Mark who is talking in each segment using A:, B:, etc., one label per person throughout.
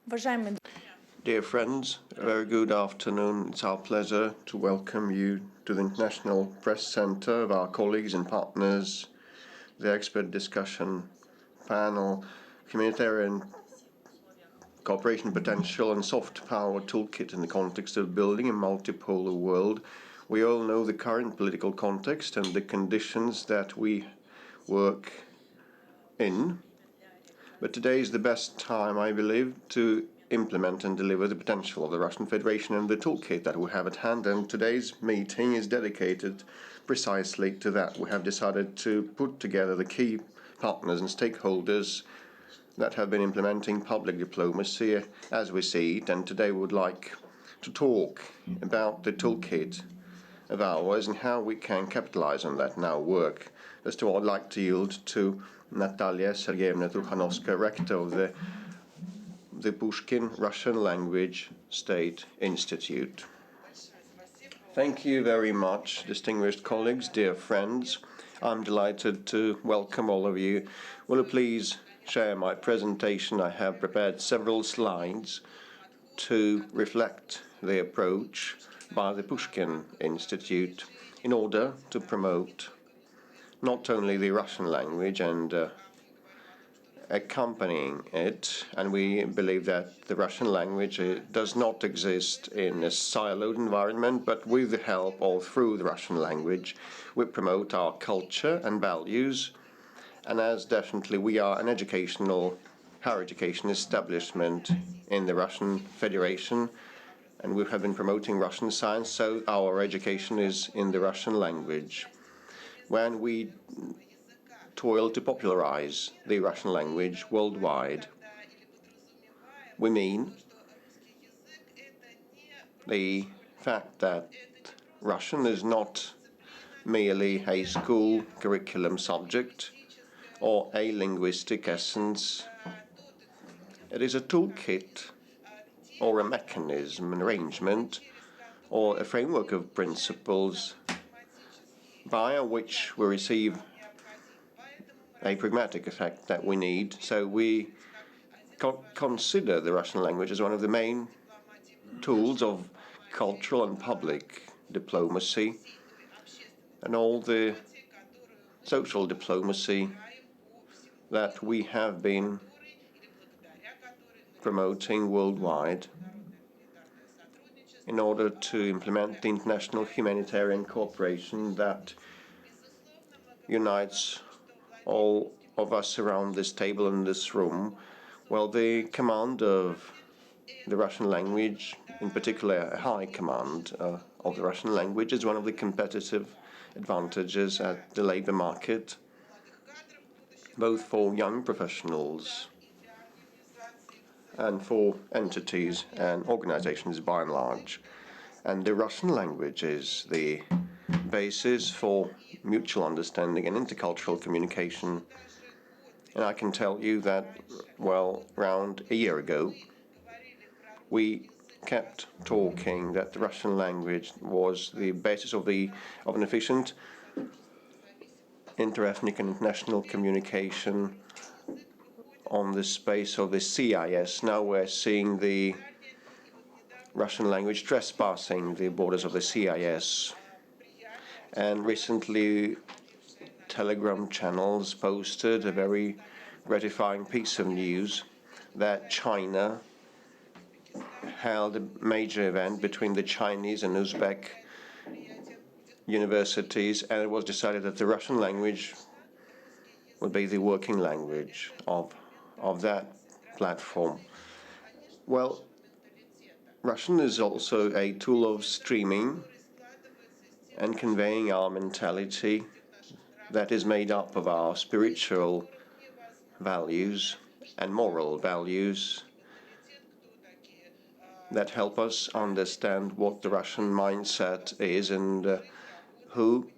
A: Уважаемые
B: Dear friends, a very good afternoon. It's our pleasure to welcome you to the International Press Center of our colleagues and partners, the expert discussion panel, humanitarian cooperation potential and soft power toolkit in the context of building a multipolar world. We all know the current political context and the conditions that we work in. But today is the best time, I believe, to implement and deliver the potential of the Russian Federation and the toolkit that we have at hand. And today's meeting is dedicated precisely to that. We have decided to put together the key partners and stakeholders that have been implementing public diplomacy as we see it. And today we would like to talk about the toolkit of ours and how we can capitalize on that in our work. First of all, I'd like to yield to Rossiya Segodnya Media Group, rector of the Pushkin Russian Language State Institute. Thank you very much, distinguished colleagues, dear friends. I'm delighted to welcome all of you. Will you please share my presentation? I have prepared several slides to reflect the approach by the Pushkin Institute in order to promote not only the Russian language and accompanying it, and we believe that the Russian language does not exist in a siloed environment, but with the help or through the Russian language, we promote our culture and values, and as definitely we are an higher education establishment in the Russian Federation, and we have been promoting Russian science, so our education is in the Russian language. When we toil to popularize the Russian language worldwide, we mean the fact that Russian is not merely a school curriculum subject or a linguistic essence. It is a toolkit or a mechanism, an arrangement, or a framework of principles via which we receive a pragmatic effect that we need. So we consider the Russian language as one of the main tools of cultural and public diplomacy and all the social diplomacy that we have been promoting worldwide in order to implement the international humanitarian cooperation that unites all of us around this table in this room. Well, the command of the Russian language, in particular a high command of the Russian language, is one of the competitive advantages at the labor market, both for young professionals and for entities and organizations by and large. And the Russian language is the basis for mutual understanding and intercultural communication. And I can tell you that, well, around a year ago, we kept talking that the Russian language was the basis of an efficient inter-ethnic and international communication on the space of the CIS. Now we're seeing the Russian language trespassing the borders of the CIS. And recently, Telegram channels posted a very gratifying piece of news that China held a major event between the Chinese and Uzbek universities, and it was decided that the Russian language would be the working language of that platform. Well, Russian is also a tool of streaming and conveying our mentality that is made up of our spiritual values and moral values that help us understand what the Russian mindset is and who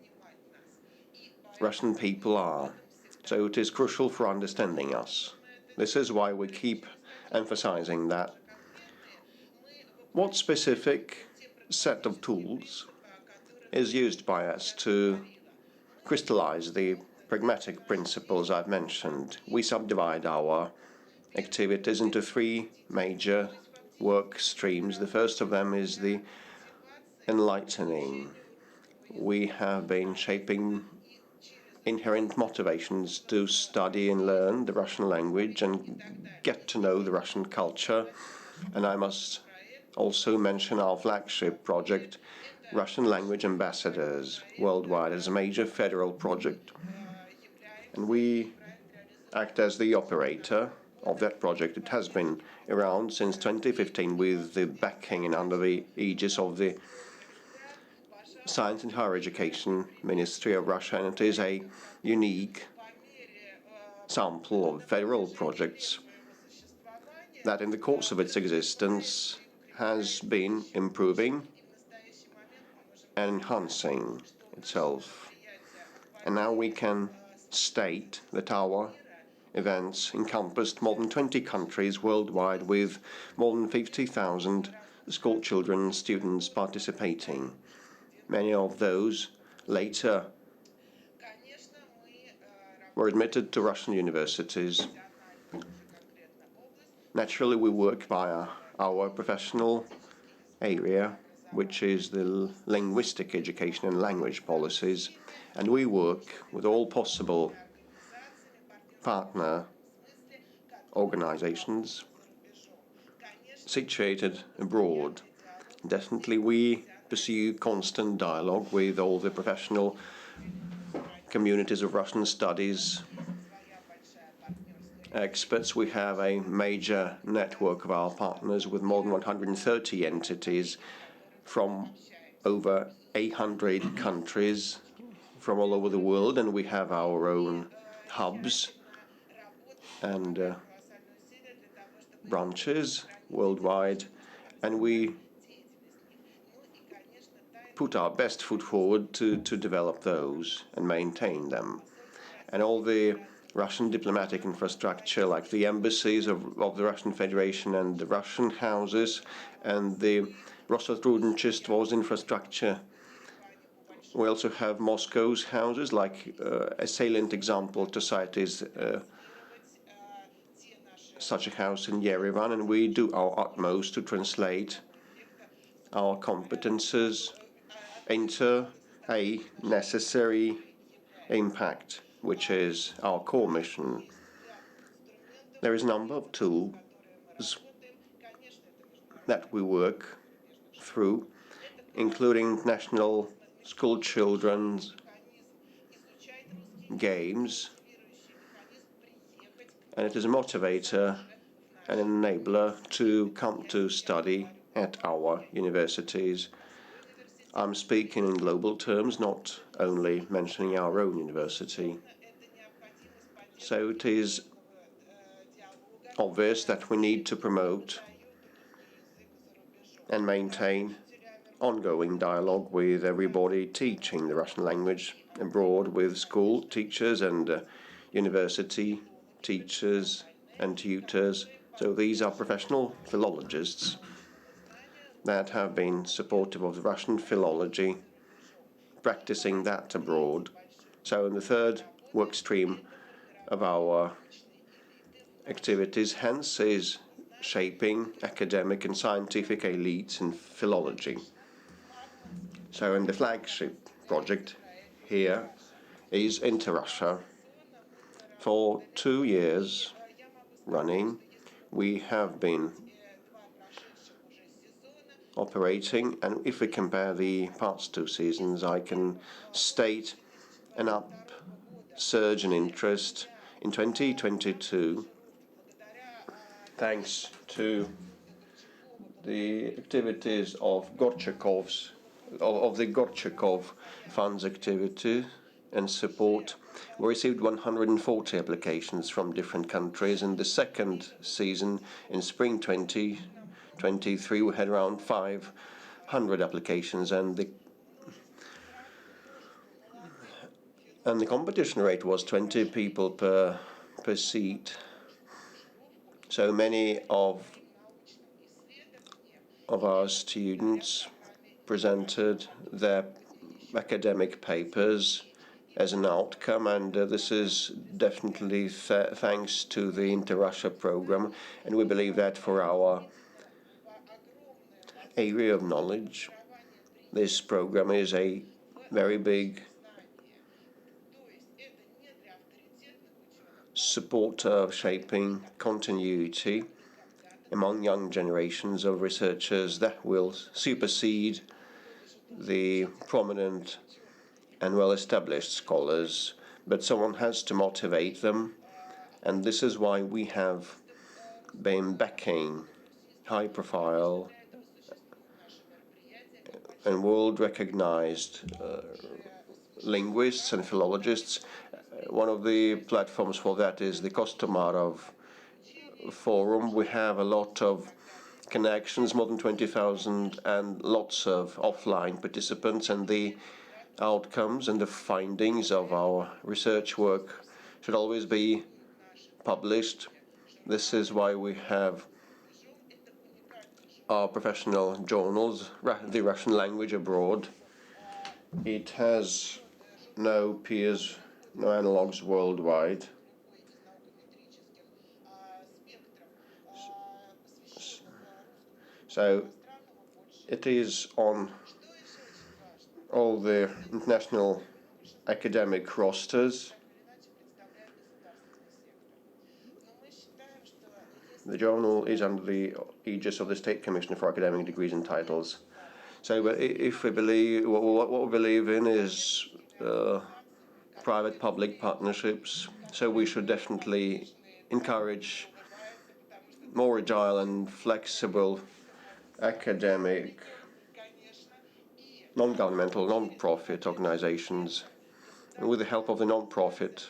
B: Russian people are. So it is crucial for understanding us. This is why we keep emphasizing that. What specific set of tools is used by us to crystallize the pragmatic principles I've mentioned? We subdivide our activities into three major work streams. The first of them is the enlightening. We have been shaping inherent motivations to study and learn the Russian language and get to know the Russian culture. And I must also mention our flagship project, Russian Language Ambassadors Worldwide, as a major federal project. And we act as the operator of that project. It has been around since 2015 with the backing and under the aegis of the Science and Higher Education Ministry of Russia, and it is a unique sample of federal projects that in the course of its existence has been improving and enhancing itself. And now we can state that our events encompassed more than 20 countries worldwide with more than 50,000 school children and students participating. Many of those later were admitted to Russian universities. Naturally, we work via our professional area, which is the linguistic education and language policies, and we work with all possible partner organizations situated abroad. Definitely, we pursue constant dialogue with all the professional communities of Russian studies experts. We have a major network of our partners with more than 130 entities from over 800 countries from all over the world, and we have our own hubs and branches worldwide, and we put our best foot forward to develop those and maintain them. And all the Russian diplomatic infrastructure, like the embassies of the Russian Federation and the Russian houses, and the Rossiyas infrastructure. We also have Moscow's houses, like a salient example to cite is such a house in Yerevan, and we do our utmost to translate our competences into a necessary impact, which is our core mission. There is a number of tools that we work through, including national school children's games, and it is a motivator and an enabler to come to study at our universities. I'm speaking in global terms, not only mentioning our own university. So it is obvious that we need to promote and maintain ongoing dialogue with everybody teaching the Russian language abroad, with school teachers and university teachers and tutors. So these are professional philologists that have been supportive of the Russian philology, practicing that abroad. So in the third work stream of our activities, hence, is shaping academic and scientific elites in philology. So in the flagship project here is InteRussia. For 2 years running, we have been operating, and if we compare the past 2 seasons, I can state an upsurge in interest in 2022, thanks to the activities of the Gorchakov Fund's activity and support. We received 140 applications from different countries. In the second season, in spring 2023, we had around 500 applications, and the competition rate was 20 people per seat. So many of our students presented their academic papers as an outcome, and this is definitely thanks to the InteRussia program, and we believe that for our area of knowledge, this program is a very big supporter of shaping continuity among young generations of researchers that will supersede the prominent and well-established scholars, but someone has to motivate them, and this is why we have been backing high-profile and world-recognized linguists and philologists. One of the platforms for that is the Kostomarov Forum. We have a lot of connections, more than 20,000, and lots of offline participants, and the outcomes and the findings of our research work should always be published. This is why we have our professional journals, the Russian language abroad. It has no peers, no analogues worldwide. So it is on all the international academic rosters. The journal is under the aegis of the State Commissioner for Academic Degrees and Titles. So if we believe, what we believe in is private-public partnerships, so we should definitely encourage more agile and flexible academic, non-governmental, non-profit organizations. And with the help of the non-profit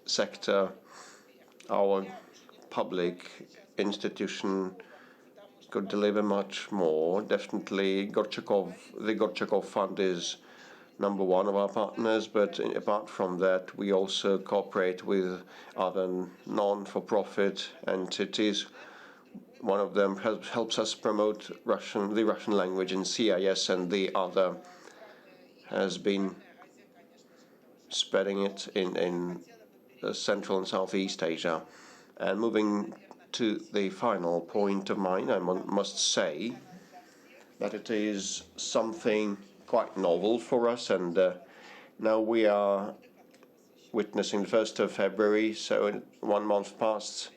B: sector, our public institution could deliver much more. Definitely, the Gorchakov Fund is number one of our partners, but apart from that, we also cooperate with other non-for-profit entities. One of them helps us promote the Russian language in CIS, and the other has been spreading it in Central and Southeast Asia. And moving to the final point of mine, I must say that it is something quite novel for us, and now we are witnessing the 1st of February, so 1 month passed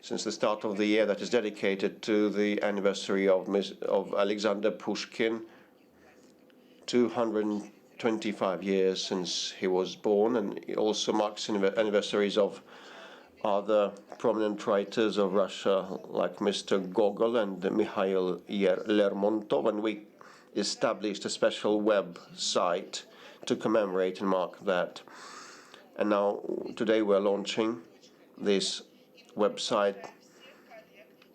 B: since the start of the year that is dedicated to the anniversary of Alexander Pushkin, 225 years since he was born, and it also marks anniversaries of other prominent writers of Russia, like Mr. Gogol and Mikhail Lermontov, and we established a special website to commemorate and mark that. And now, today we're launching this website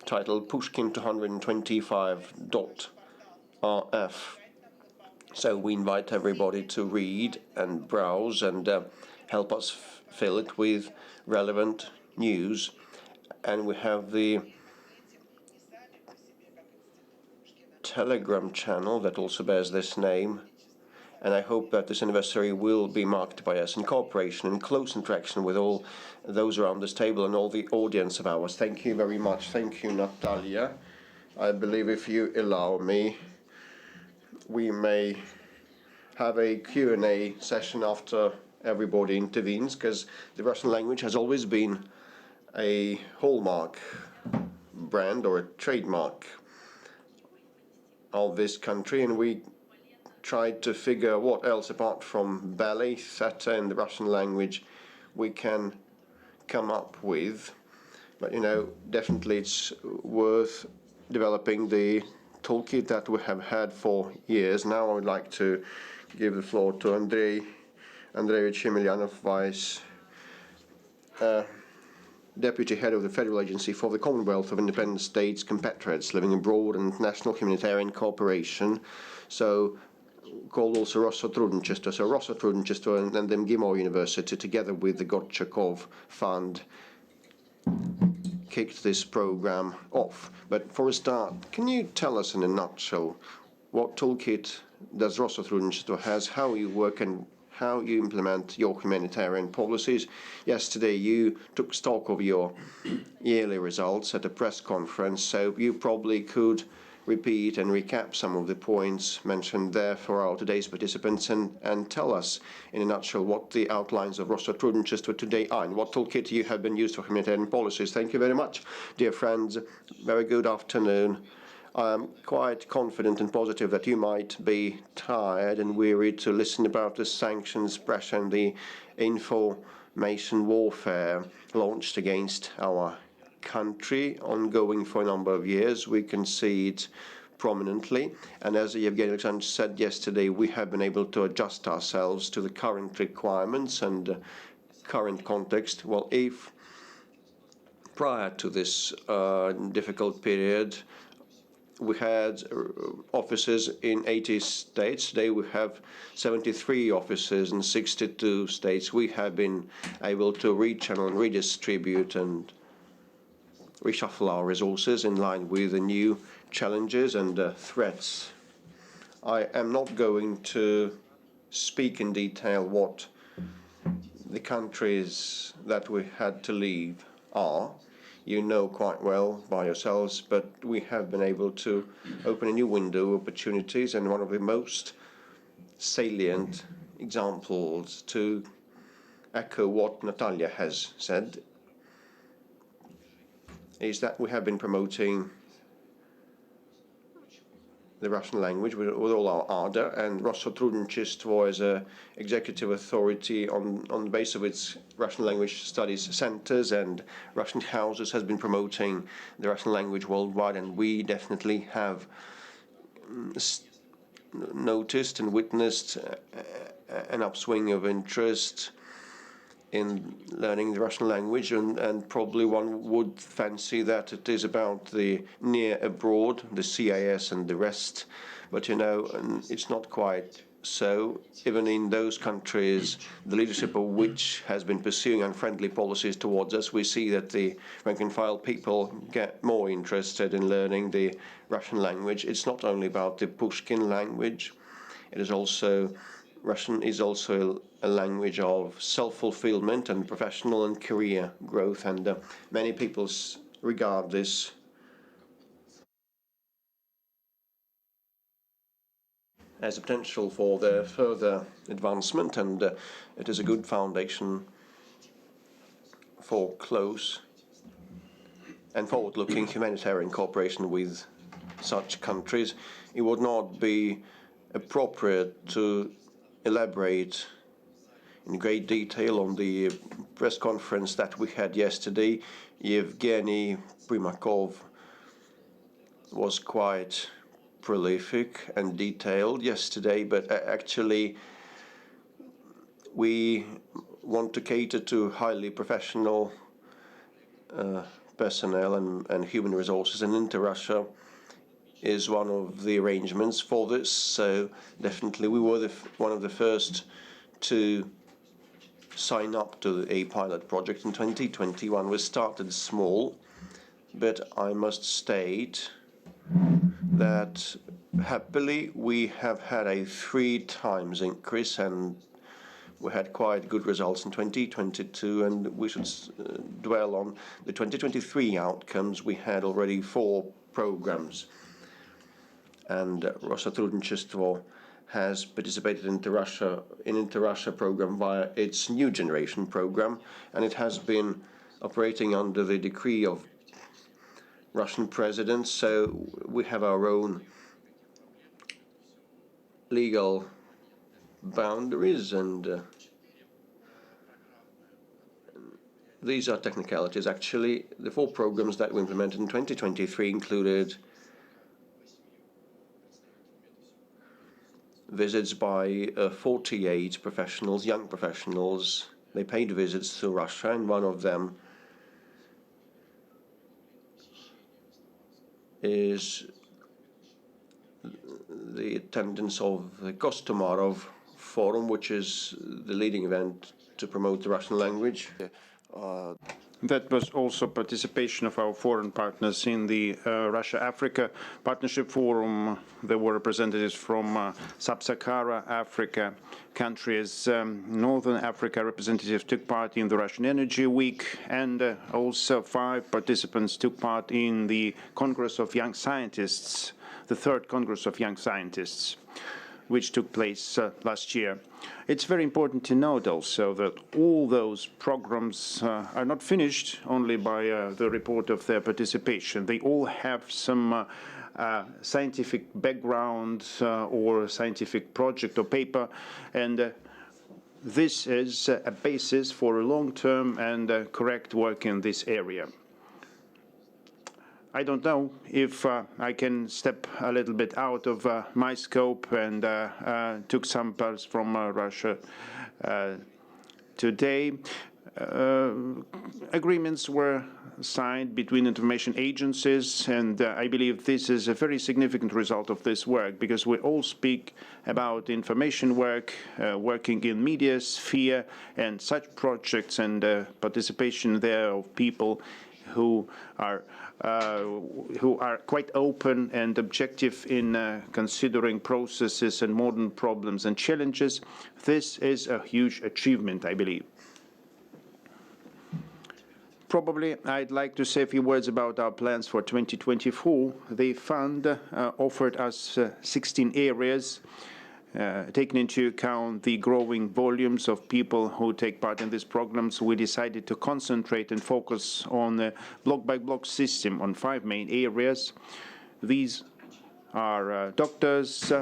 B: titled Pushkin225.rf. So we invite everybody to read and browse and help us fill it with relevant news. And we have the Telegram channel that also bears this name. And I hope that this anniversary will be marked by us in cooperation, in close interaction with all those around this table and all the audience of ours. Thank you very much. Thank you, Natalia. I believe, if you allow me, we may have a Q&A session after everybody intervenes, because the Russian language has always been a hallmark brand or a trademark of this country, and we tried to figure what else apart from ballet, theater in the Russian language we can come up with. But definitely it's worth developing the toolkit that we have had for years. Now I would like to give the floor to Andrei Andreevich Emelianov, Vice Deputy Head of the Federal Agency for the Commonwealth of Independent States Compatriots Living Abroad and International Humanitarian Cooperation, so called also Rossotrodnichestvo. So Rossotrodnichestvo and the MGIMO University, together with the Gorchakov Fund, kicked this program off. But for a start, can you tell us in a nutshell what toolkit does Rossiya has, how you work and how you implement your humanitarian policies. Yesterday you took stock of your yearly results at a press conference, so you probably could repeat and recap some of the points mentioned there for our today's participants and tell us in a nutshell what the outlines of Rossiya today are and what toolkit you have been used for humanitarian policies. Thank you very much, dear friends. Very good afternoon. I'm quite confident and positive that you might be tired and weary to listen about the sanctions pressure and the information warfare launched against our country, ongoing for a number of years. We can see it prominently, and as Yevgeny Alexandrovich said yesterday, we have been able to adjust ourselves to the current requirements and current context. Well, if prior to this difficult period we had offices in 80 states. Today we have 73 offices in 62 states. We have been able to rechannel and redistribute and reshuffle our resources in line with the new challenges and threats. I am not going to speak in detail what the countries that we had to leave are. You know quite well by yourselves, but we have been able to open a new window of opportunities, and one of the most salient examples, to echo what Natalia has said, is that we have been promoting the Russian language with all our ardor, and Rossiya as an executive authority on the basis of its Russian language studies centers and Russian houses has been promoting the Russian language worldwide, and we definitely have noticed and witnessed an upswing of interest in learning the Russian language, and probably one would fancy that it is about the near abroad, the CIS and the rest, but you know, it's not quite so. Even in those countries, the leadership of which has been pursuing unfriendly policies towards us, we see that the rank and file people get more interested in learning the Russian language. It's not only about the Pushkin language, it is also Russian is also a language of self-fulfillment and professional and career growth, and many people regard this as a potential for their further advancement, and it is a good foundation for close and forward-looking humanitarian cooperation with such countries. It would not be appropriate to elaborate in great detail on the press conference that we had yesterday. Yevgeny Primakov was quite prolific and detailed yesterday, but actually we want to cater to highly professional personnel and human resources, and InteRussia is one of the arrangements for this. So definitely we were one of the first to sign up to a pilot project in 2021. We started small, but I must state that happily we have had a 3 times increase, and we had quite good results in 2022, and we should dwell on the 2023 outcomes. We had already 4 programs, and Rossiya has participated in InteRussia program via its new generation program, and it has been operating under the decree of Russian president, so we have our own legal boundaries, and these are technicalities. Actually, the 4 programs that we implemented in 2023 included visits by 48 professionals, young professionals. They paid visits to Russia, and one of them is the attendance of the Kostomarov Forum, which is the leading event to promote the Russian language.
A: That was also participation of our foreign partners in the Russia-Africa Partnership Forum. There were representatives from Sub-Saharan Africa countries. Northern Africa representatives took part in the Russian Energy Week, and also 5 participants took part in the Congress of Young Scientists, the 3rd Congress of Young Scientists, which took place last year. It's very important to note also that all those programs are not finished only by the report of their participation. They all have some scientific background or scientific project or paper, and this is a basis for a long-term and correct work in this area. I don't know if I can step a little bit out of my scope and took some parts from Russia today. Agreements were signed between information agencies, and I believe this is a very significant result of this work, because we all speak about information work, working in media sphere, and such projects and participation there of people who are quite open and objective in considering processes and modern problems and challenges. This is a huge achievement, I believe. Probably I'd like to say a few words about our plans for 2024. The fund offered us 16 areas, taking into account the growing volumes of people who take part in these programs. We decided to concentrate and focus on a block-by-block system on 5 main areas. These are doctors,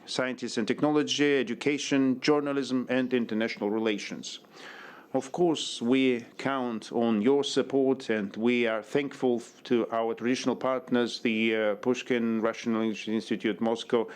A: scientists and technology, education, journalism, and international relations. Of course, we count on your support, and we are thankful to our traditional partners, the Pushkin Russian Language Institute, Moscow,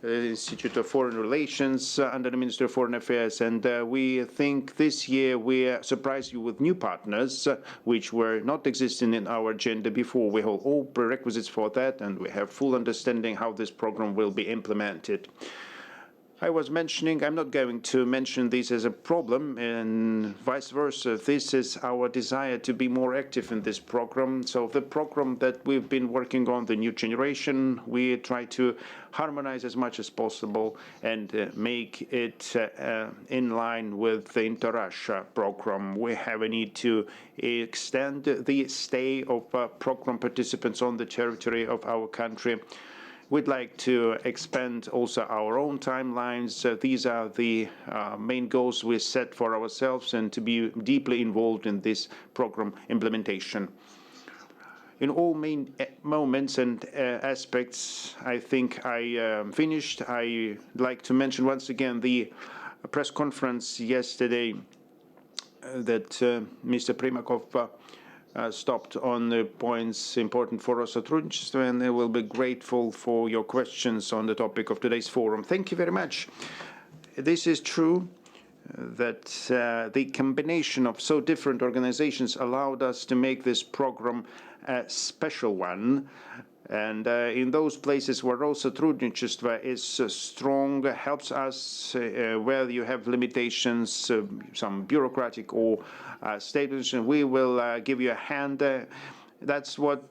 A: Institute of Foreign Relations under the Ministry of Foreign Affairs, and we think this year we surprise you with new partners which were not existing in our agenda before. We have all prerequisites for that, and we have full understanding how this program will be implemented. I was mentioning, I'm not going to mention this as a problem, and vice versa. This is our desire to be more active in this program. So the program that we've been working on, the new generation, we try to harmonize as much as possible and make it in line with the InteRussia program. We have a need to extend the stay of program participants on the territory of our country. We'd like to expand also our own timelines. These are the main goals we set for ourselves, and to be deeply involved in this program implementation. In all main moments and aspects, I think I finished. I'd like to mention once again the press conference yesterday that Mr. Primakov stopped on the points important for us at Rossiya, and I will be grateful for your questions on the topic of today's forum. Thank you very much. This is true that the combination of so different organizations allowed us to make this program a special one. And in those places where also Trudnichestvo is strong, helps us where you have limitations, some bureaucratic or statements, and we will give you a hand. That's what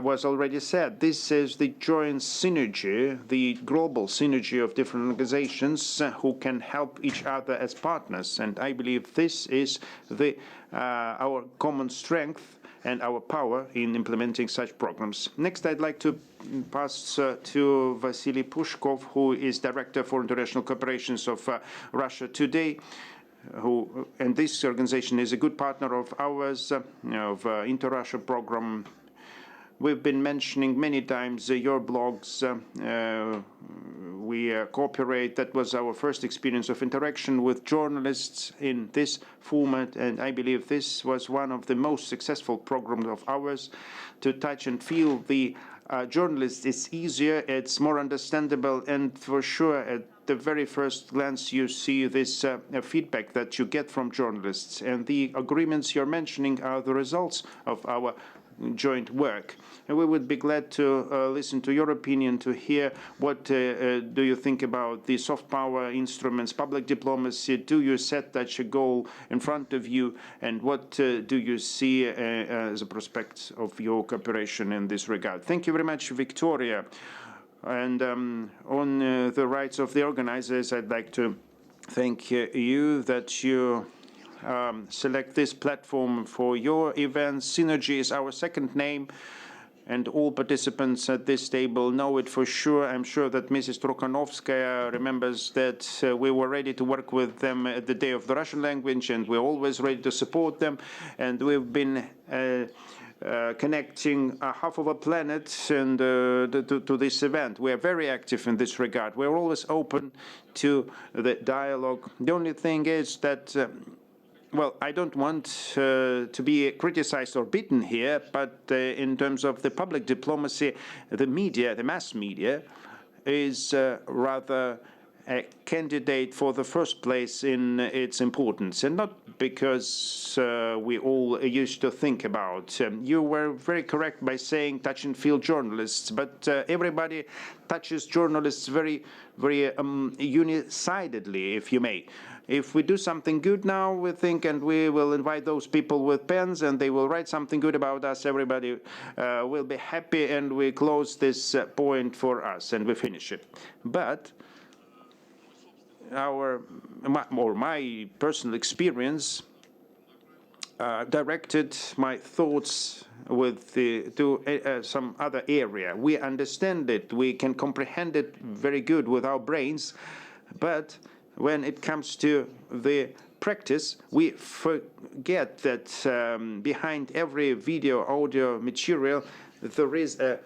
A: was already said. This is the joint synergy, the global synergy of different organizations who can help each other as partners. And I believe this is our common strength and our power in implementing such programs. Next, I'd like to pass to Vasily Pushkov, who is Director for International Cooperations of Russia Today, and this organization is a good partner of ours, of InteRussia program. We've been mentioning many times your blogs. We cooperate. That was our first experience of interaction with journalists in this format, and I believe this was one of the most successful programs of ours. To touch and feel the journalists, it's easier, it's more understandable, and for sure at the very first glance you see this feedback that you get from journalists. And the agreements you're mentioning are the results of our joint work. And we would be glad to listen to your opinion, to hear what do you think about the soft power instruments, public diplomacy. Do you set such a goal in front of you? And what do you see as a prospect of your cooperation in this regard? Thank you very much, Victoria. And on the rights of the organizers, I'd like to thank you that you select this platform for your events. Synergy is our second name, and all participants at this table know it for sure. I'm sure that Mrs. Trokhanovskaya remembers that we were ready to work with them at the Day of the Russian Language, and we're always ready to support them. And we've been connecting half of a planet and to this event. We are very active in this regard. We're always open to the dialogue. The only thing is that well, I don't want to be criticized or beaten here, but in terms of the public diplomacy, the media, the mass media, is rather a candidate for the first place in its importance, and not because we all used to think about. You were very correct by saying touch and feel journalists, but everybody touches journalists very, very unisidedly, if you may. If we do something good now, we think, and we will invite those people with pens, and they will write something good about us, everybody will be happy, and we close this point for us, and we finish it. But my personal experience directed my thoughts to some other area. We understand it, we can comprehend it very good with our brains, but when it comes to the practice, we forget that behind every video, audio material, there is a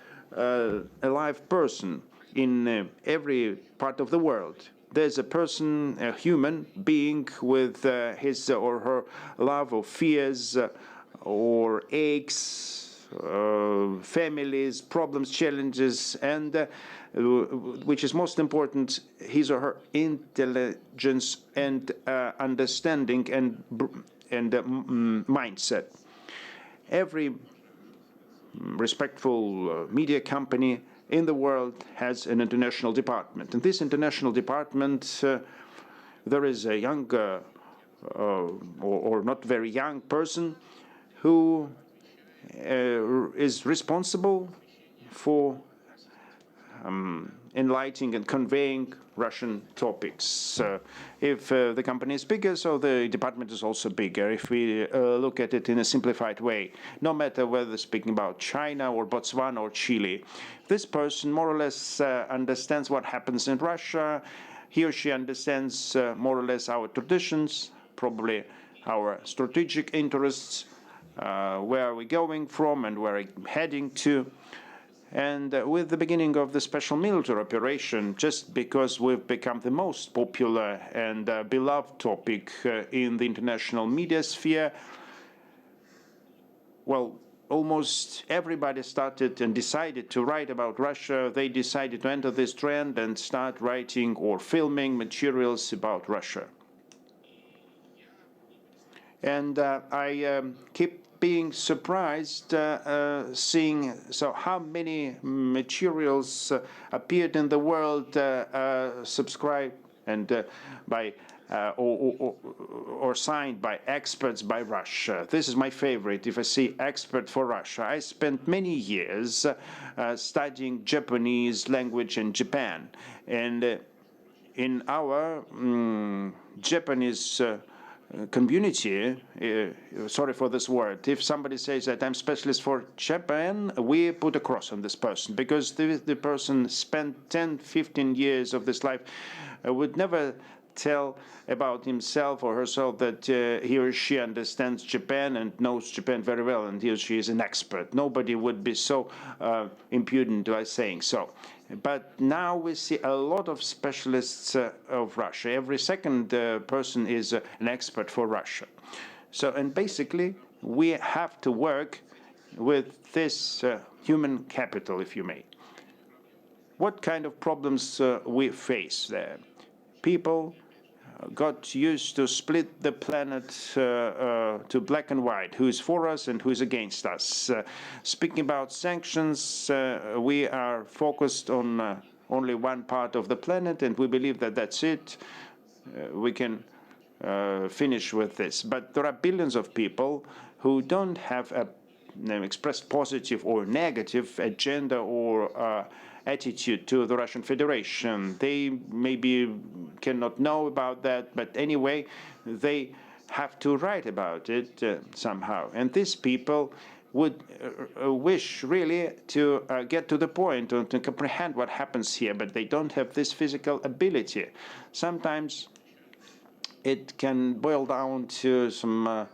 A: live person in every part of the world. There's a person, a human being with his or her love or fears or aches, families, problems, challenges, and which is most important, his or her intelligence and understanding and mindset. Every respectful media company in the world has an international department. In this international department, there is a young or not very young person who is responsible for enlightening and conveying Russian topics. If the company is bigger, so the department is also bigger, if we look at it in a simplified way. No matter whether speaking about China or Botswana or Chile, this person more or less understands what happens in Russia. He or she understands more or less our traditions, probably our strategic interests, where are we going from and where are we heading to. And with the beginning of the special military operation, just because we've become the most popular and beloved topic in the international media sphere, well, almost everybody started and decided to write about Russia. They decided to enter this trend and start writing or filming materials about Russia. And I keep being surprised seeing how many materials appeared in the world subscribed and by or signed by experts by Russia. This is my favorite. If I see expert for Russia, I spent many years studying Japanese language in Japan, and in our Japanese community, sorry for this word, if somebody says that I'm specialist for Japan, we put a cross on this person, because the person spent 10, 15 years of this life, would never tell about himself or herself that he or she understands Japan and knows Japan very well, and he or she is an expert. Nobody would be so impudent by saying so. But now we see a lot of specialists of Russia. Every second person is an expert for Russia. So, and basically, we have to work with this human capital, if you may. What kind of problems we face there? People got used to split the planet to black and white, who is for us and who is against us. Speaking about sanctions, we are focused on only one part of the planet, and we believe that that's it. We can finish with this. But there are billions of people who don't have an expressed positive or negative agenda or attitude to the Russian Federation. They maybe cannot know about that, but anyway, they have to write about it somehow. And these people would wish really to get to the point or to comprehend what happens here, but they don't have this physical ability. Sometimes it can boil down to some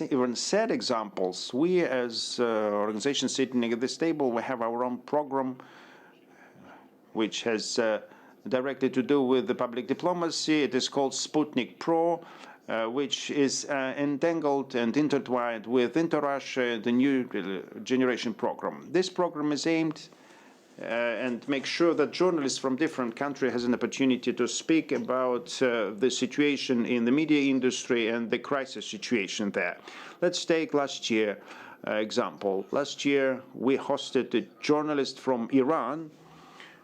A: even sad examples. We, as organizations sitting at this table, we have our own program which has directly to do with the public diplomacy. It is called Sputnik Pro, which is entangled and intertwined with InteRussia, the new generation program. This program is aimed and make sure that journalists from different countries has an opportunity to speak about the situation in the media industry and the crisis situation there. Let's take last year example. Last year we hosted a journalist from Iran.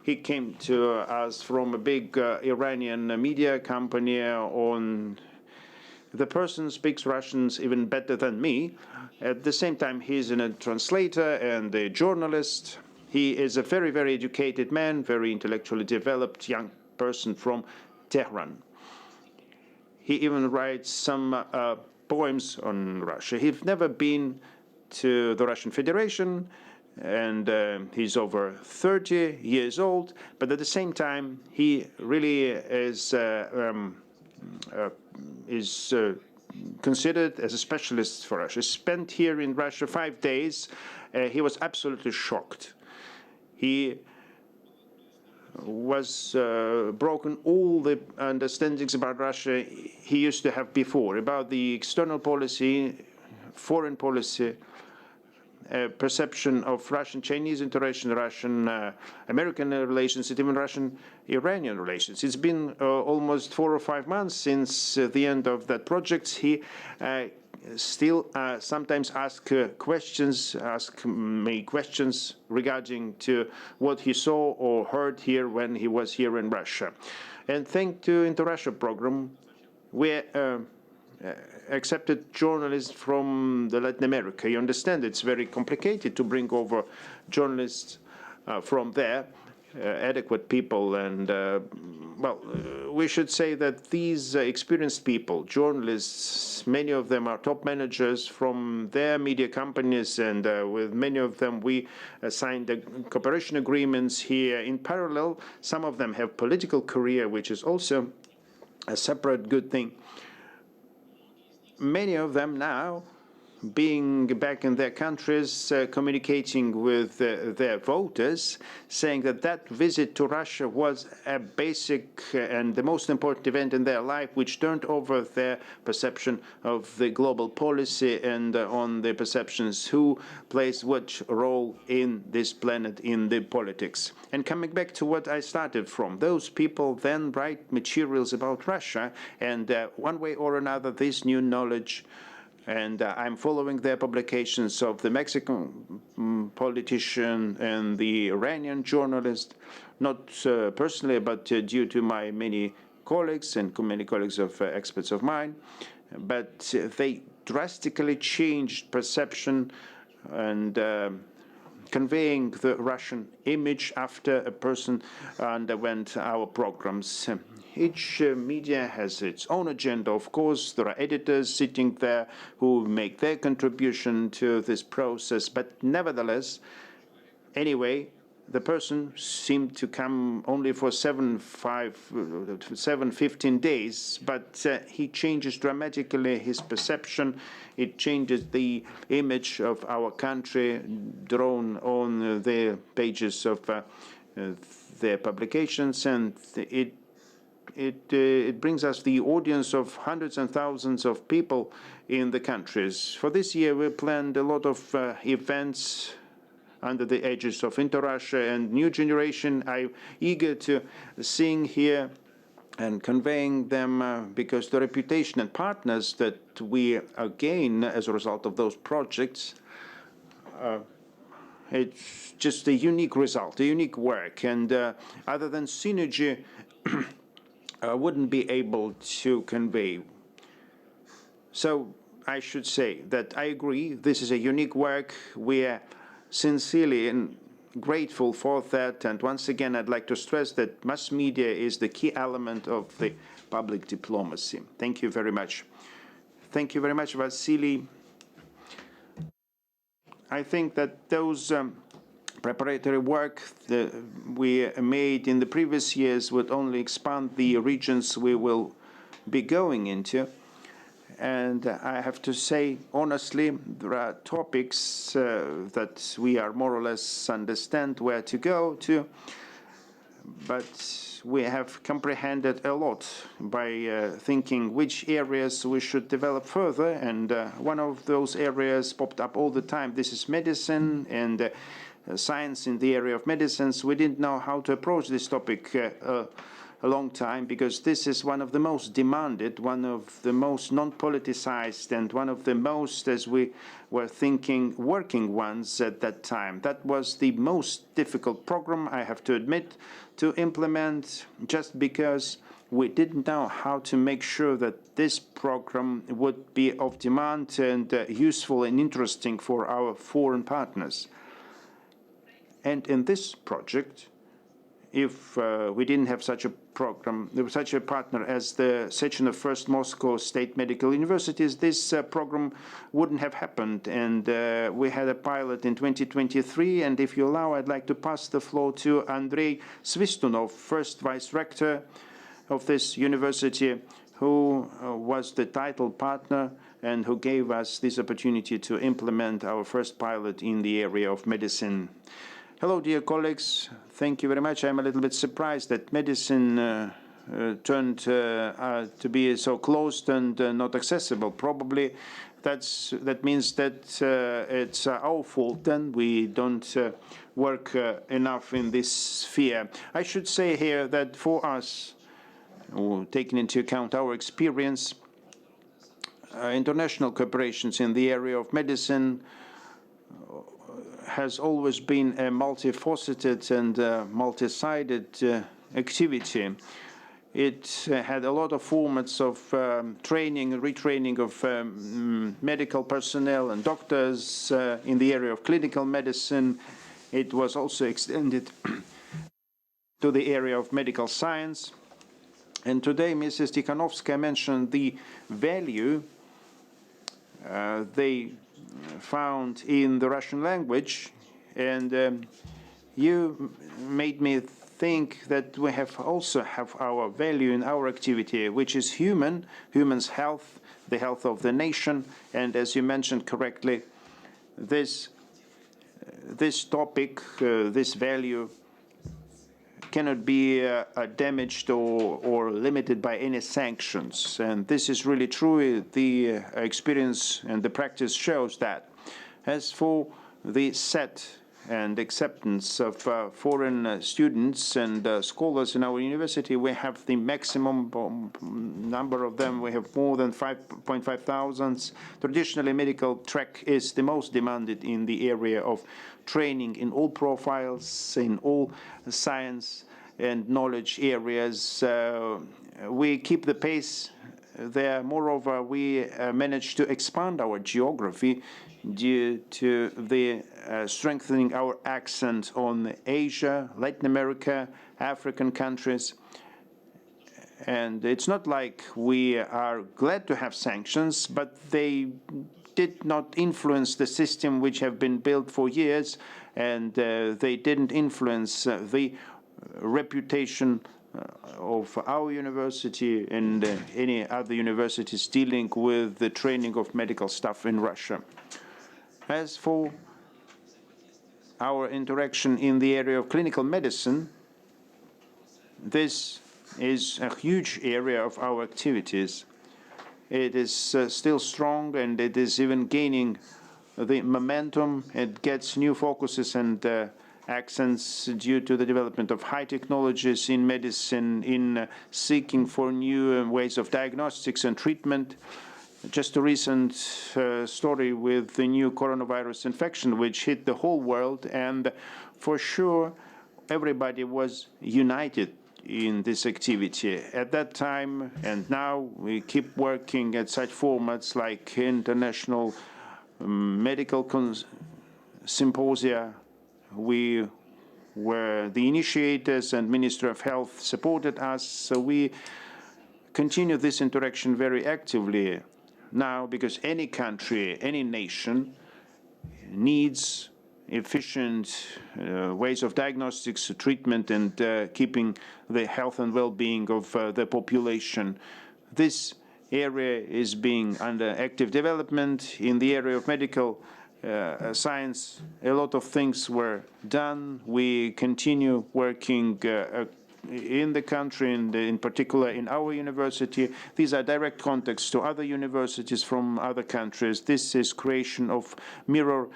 A: He came to us from a big Iranian media company. The person speaks Russians even better than me. At the same time, he's a translator and a journalist. He is a very, very educated man, very intellectually developed young person from Tehran. He even writes some poems on Russia. He's never been to the Russian Federation, and he's over 30 years old, but at the same time, he really is considered as a specialist for Russia. He spent here in Russia 5 days. He was absolutely shocked. He was broken all the understandings about Russia he used to have before, about the external policy, foreign policy, perception of Russian-Chinese interaction, Russian-American relations, and even Russian-Iranian relations. It's been almost 4 or 5 months since the end of that project. He still sometimes asks me questions regarding to what he saw or heard here when he was here in Russia. And thanks to InteRussia program, we accepted journalists from the Latin America. You understand it's very complicated to bring over journalists from there, adequate people, and we should say that these experienced people, journalists, many of them are top managers from their media companies, and with many of them we signed the cooperation agreements here. In parallel, some of them have political career, which is also a separate good thing. Many of them now, being back in their countries, communicating with their voters, saying that that visit to Russia was a basic and the most important event in their life, which turned over their perception of the global policy and on the perceptions who plays what role in this planet, in the politics. And coming back to what I started from, those people then write materials about Russia, and one way or another, this new knowledge, and I'm following their publications of the Mexican politician and the Iranian journalist, not personally, but due to my many colleagues and many colleagues of experts of mine. But they drastically changed perception and conveying the Russian image after a person underwent our programs. Each media has its own agenda, of course. There are editors sitting there who make their contribution to this process, but nevertheless, anyway, the person seemed to come only for 15 days, but he changes dramatically his perception. It changes the image of our country drawn on the pages of their publications, and it brings us the audience of hundreds and thousands of people in the countries. For this year, we planned a lot of events under the aegis of InteRussia and New Generation. I'm eager to seeing here and conveying them because the reputation and partners that we gain as a result of those projects, it's just a unique result, a unique work. And other than synergy, wouldn't be able to convey. So I should say that I agree, this is a unique work. We are sincerely and grateful for that. And once again, I'd like to stress that mass media is the key element of the public diplomacy. Thank you very much. Thank you very much, Vasily. I think that those preparatory work that we made in the previous years would only expand the regions we will be going into. And I have to say, honestly, there are topics that we are more or less understand where to go to, but we have comprehended a lot by thinking which areas we should develop further. And one of those areas popped up all the time. This is medicine and science in the area of medicines. We didn't know how to approach this topic a long time, because this is one of the most demanded, one of the most non-politicized, and one of the most, as we were thinking, working ones at that time. That was the most difficult program, I have to admit, to implement, just because we didn't know how to make sure that this program would be of demand and useful and interesting for our foreign partners. And in this project, if we didn't have such a program, such a partner as the section of First Moscow State Medical Universities, this program wouldn't have happened. And we had a pilot in 2023. And if you allow, I'd like to pass the floor to Andrei Svistunov, first vice rector of this university, who was the title partner and who gave us this opportunity to implement our first pilot in the area of medicine. Hello, dear colleagues. Thank you very much. I'm a little bit surprised that medicine turned to be so closed and not accessible. Probably that means that it's our fault, then we don't work enough in this sphere. I should say here that for us, taking into account our experience, international cooperations in the area of medicine has always been a multifaceted and multi-sided activity. It had a lot of formats of training and retraining of medical personnel and doctors in the area of clinical medicine. It was also extended to the area of medical science. And today, Mrs. Tikhanovskaya mentioned the value they found in the Russian language, and you made me think that we also have our value in our activity, which is humans' health, the health of the nation. And as you mentioned correctly, this topic, this value, cannot be damaged or limited by any sanctions. And this is really true. The experience and the practice shows that. As for the set and acceptance of foreign students and scholars in our university, we have the maximum number of them. We have more than 5.5 thousand. Traditionally, medical track is the most demanded in the area of training in all profiles, in all science and knowledge areas. We keep the pace there. Moreover, we managed to expand our geography due to the strengthening our accent on Asia, Latin America, African countries. And it's not like we are glad to have sanctions, but they did not influence the system which have been built for years, and they didn't influence the reputation of our university and any other universities dealing with the training of medical staff in Russia. As for our interaction in the area of clinical medicine, this is a huge area of our activities. It is still strong, and it is even gaining the momentum. It gets new focuses and accents due to the development of high technologies in medicine, in seeking for new ways of diagnostics and treatment. Just a recent story with the new coronavirus infection, which hit the whole world, and for sure, everybody was united in this activity at that time, and now we keep working at such formats like international medical symposia. We were the initiators, and Minister of Health supported us, so we continue this interaction very actively now, because any country, any nation needs efficient ways of diagnostics, treatment, and keeping the health and well-being of the population. This area is being under active development. In the area of medical science, a lot of things were done. We continue working in the country, and in particular in our university. These are direct contacts to other universities from other countries. This is creation of mirror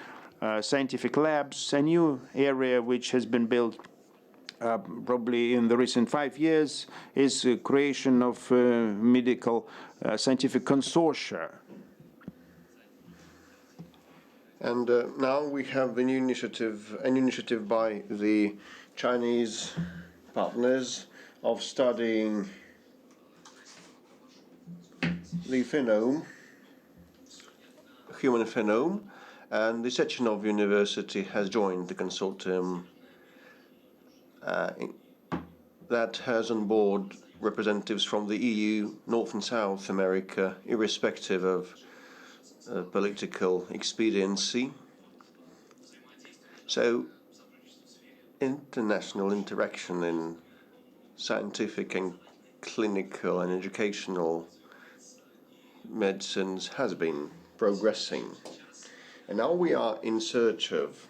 A: scientific labs, a new area which has been built probably in the recent 5 years, is creation of medical scientific consortia.
B: And now we have an initiative by the Chinese partners of studying the human phenome, and the Sechenov University has joined the consortium that has on board representatives from the EU, North and South America, irrespective of political expediency. So international interaction in scientific and clinical and educational medicines has been progressing. And now we are in search of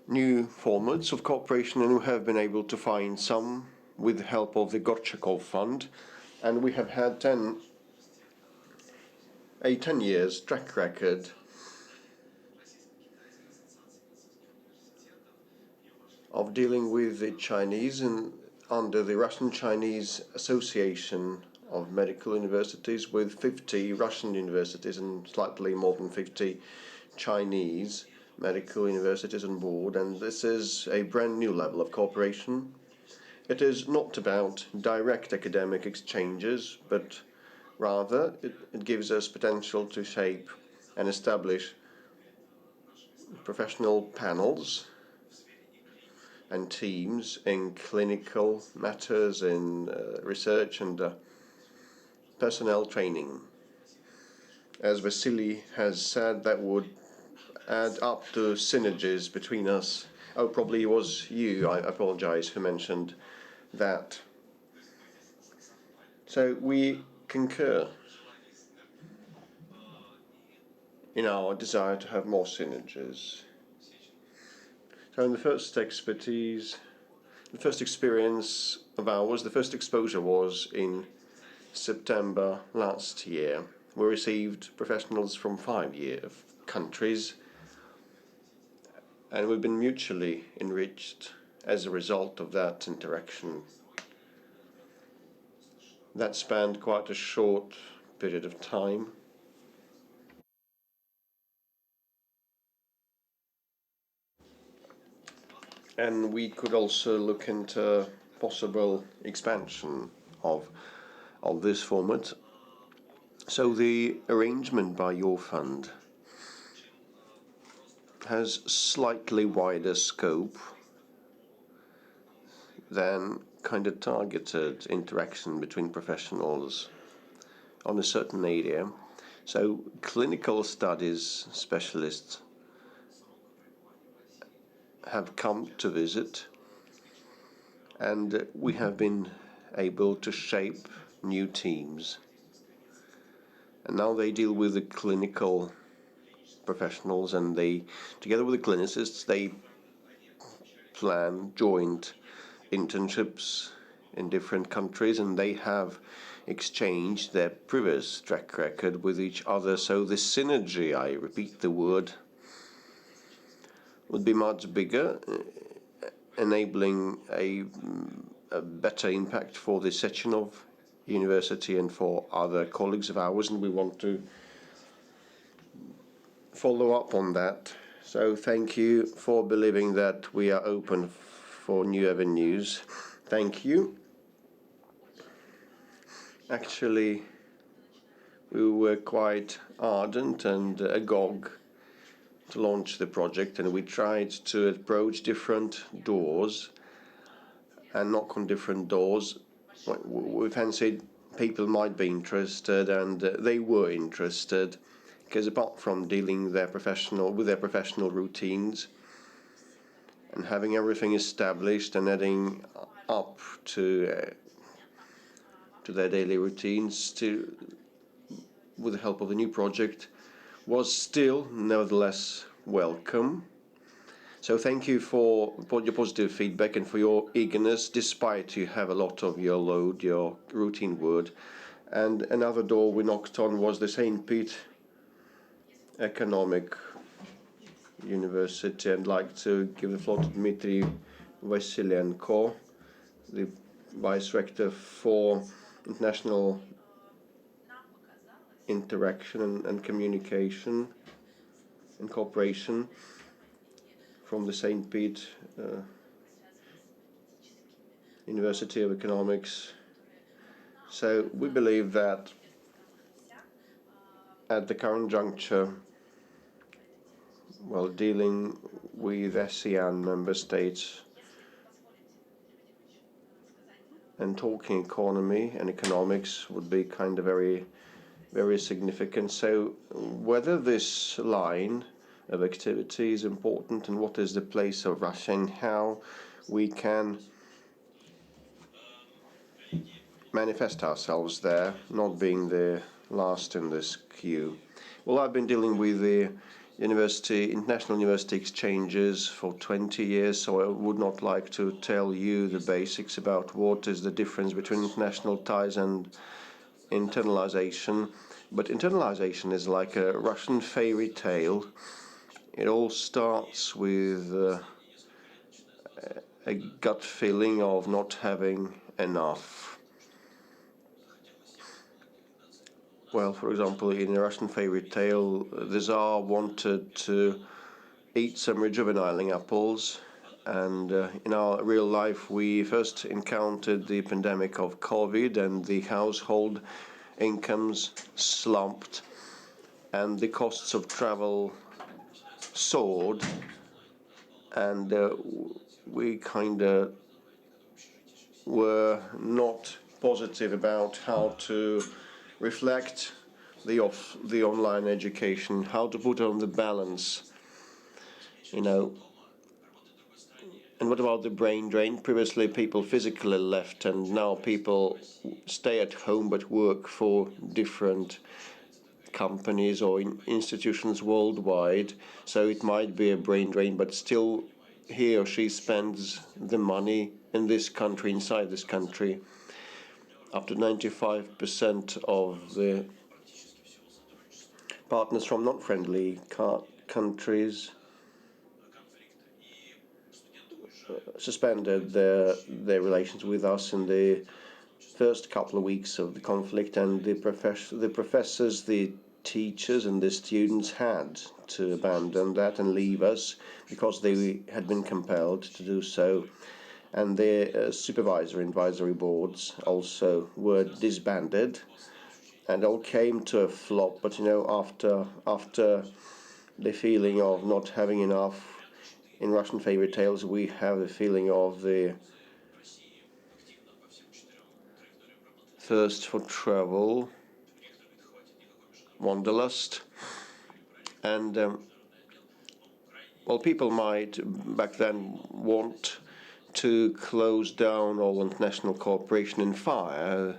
B: new formats of cooperation, and we have been able to find some with the help of the Gorchakov Fund, and we have had a 10 years track record of dealing with the Chinese and under the Russian-Chinese Association of Medical Universities, with 50 Russian universities and slightly more than 50 Chinese medical universities on board, and this is a brand new level of cooperation. It is not about direct academic exchanges, but rather it gives us potential to shape and establish professional panels and teams in clinical matters, in research and personnel training. As Vasily has said, that would add up to synergies between us. Oh, probably it was you, I apologize, who mentioned that. So we concur in our desire to have more synergies. So in the first experience of ours, the first exposure was in September last year. We received professionals from 5 countries, and we've been mutually enriched as a result of that interaction. That spanned quite a short period of time. And we could also look into possible expansion of this format. So the arrangement by your fund has slightly wider scope than kind of targeted interaction between professionals on a certain area. So clinical studies specialists have come to visit, and we have been able to shape new teams. And now they deal with the clinical professionals, and they, together with the clinicists, they plan joint internships in different countries, and they have exchange their previous track record with each other. So the synergy, I repeat the word, would be much bigger, enabling a better impact for the Sechenov University and for other colleagues of ours, and we want to follow up on that. So thank you for believing that we are open for new avenues. Thank you. Actually, we were quite ardent and agog to launch the project, and we tried to approach different doors and knock on different doors. We fancied people might be interested, and they were interested, because apart from dealing with their professional routines and having everything established and adding up to their daily routines, with the help of the new project, was still nevertheless welcome. So thank you for your positive feedback and for your eagerness, despite you have a lot of your load, your routine work. And another door we knocked on was the St. Pete Economic University. I'd like to give the floor to Dmitry Vasylenko, the Vice Rector for International Interaction and Communication and Cooperation from the St. Pete University of Economics. So we believe that at the current juncture, while dealing with ASEAN member states and talking economy and economics would be kind of very significant. So whether this line of activity is important and what is the place of Russia and how we can manifest ourselves there, not being the last in this queue. Well, I've been dealing with the international university exchanges for 20 years, so I would not like to tell you the basics about what is the difference between international ties and internalization. But internalization is like a Russian fairy tale. It all starts with a gut feeling of not having enough. Well, for example, in a Russian fairy tale, the Tsar wanted to eat some rejuvenating apples, and in our real life we first encountered the pandemic of COVID, and the household incomes slumped, and the costs of travel soared, and we kind of were not positive about how to reflect the online education, how to put on the balance, And what about the brain drain? Previously people physically left, and now people stay at home but work for different companies or institutions worldwide. So it might be a brain drain, but still he or she spends the money in this country, inside this country. Up to 95% of the partners from non-friendly countries suspended their relations with us in the first couple of weeks of the conflict, and the professors, the teachers and the students had to abandon that and leave us because they had been compelled to do so. And their advisory boards also were disbanded, and all came to a flop. But after the feeling of not having enough, in Russian fairy tales we have the feeling of the thirst for travel, wanderlust, and well, people might back then want to close down all international cooperation and fire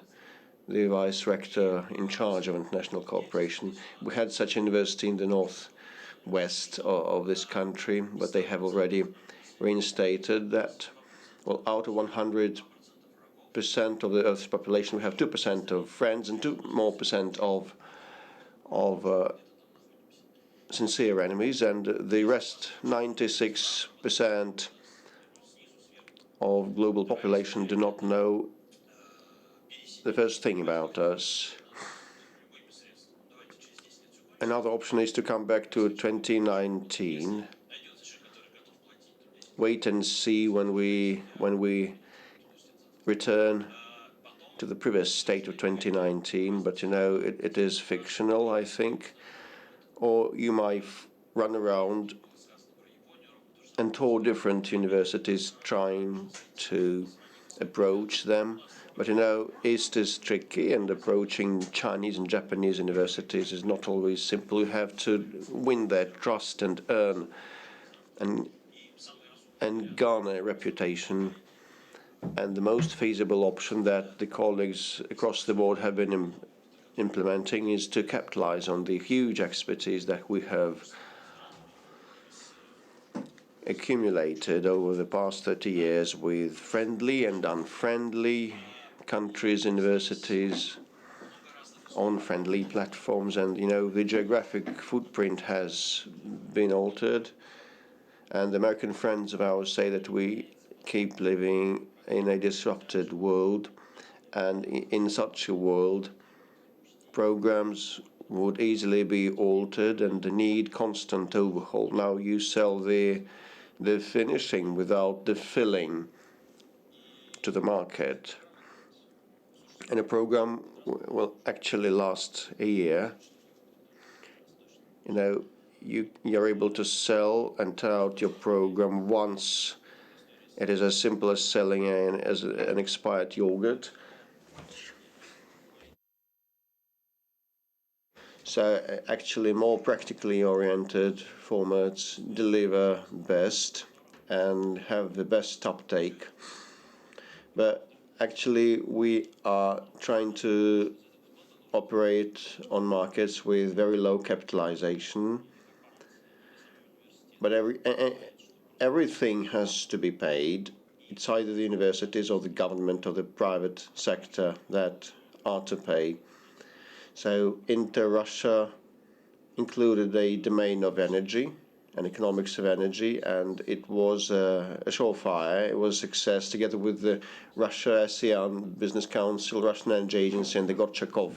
B: the vice rector in charge of international cooperation. We had such a university in the northwest of this country, but they have already reinstated that. Well, out of 100% 5% of the Earth's population, we have 2% of friends and 2% more of sincere enemies, and the rest, 96% of global population, do not know the first thing about us. Another option is to come back to 2019, wait and see when we return to the previous state of 2019, but it is fictional, I think. Or you might run around and tour different universities trying to approach them. But East is tricky, and approaching Chinese and Japanese universities is not always simple. You have to win their trust and earn and garner a reputation. And the most feasible option that the colleagues across the board have been implementing is to capitalize on the huge expertise that we have accumulated over the past 30 years with friendly and unfriendly countries, universities, on friendly platforms. And the geographic footprint has been altered, and American friends of ours say that we keep living in a disrupted world, and in such a world programs would easily be altered and need constant overhaul. Now you sell the finishing without the filling to the market, and a program will actually last a year. You're able to sell and tear out your program once. It is as simple as selling an expired yogurt. So actually more practically oriented formats deliver best and have the best uptake. But actually we are trying to operate on markets with very low capitalization. But everything has to be paid. It's either the universities or the government or the private sector that are to pay. So InteRussia included a domain of energy and economics of energy, and it was a surefire. It was a success together with the Russia ASEAN Business Council, Russian Energy Agency, and the Gorchakov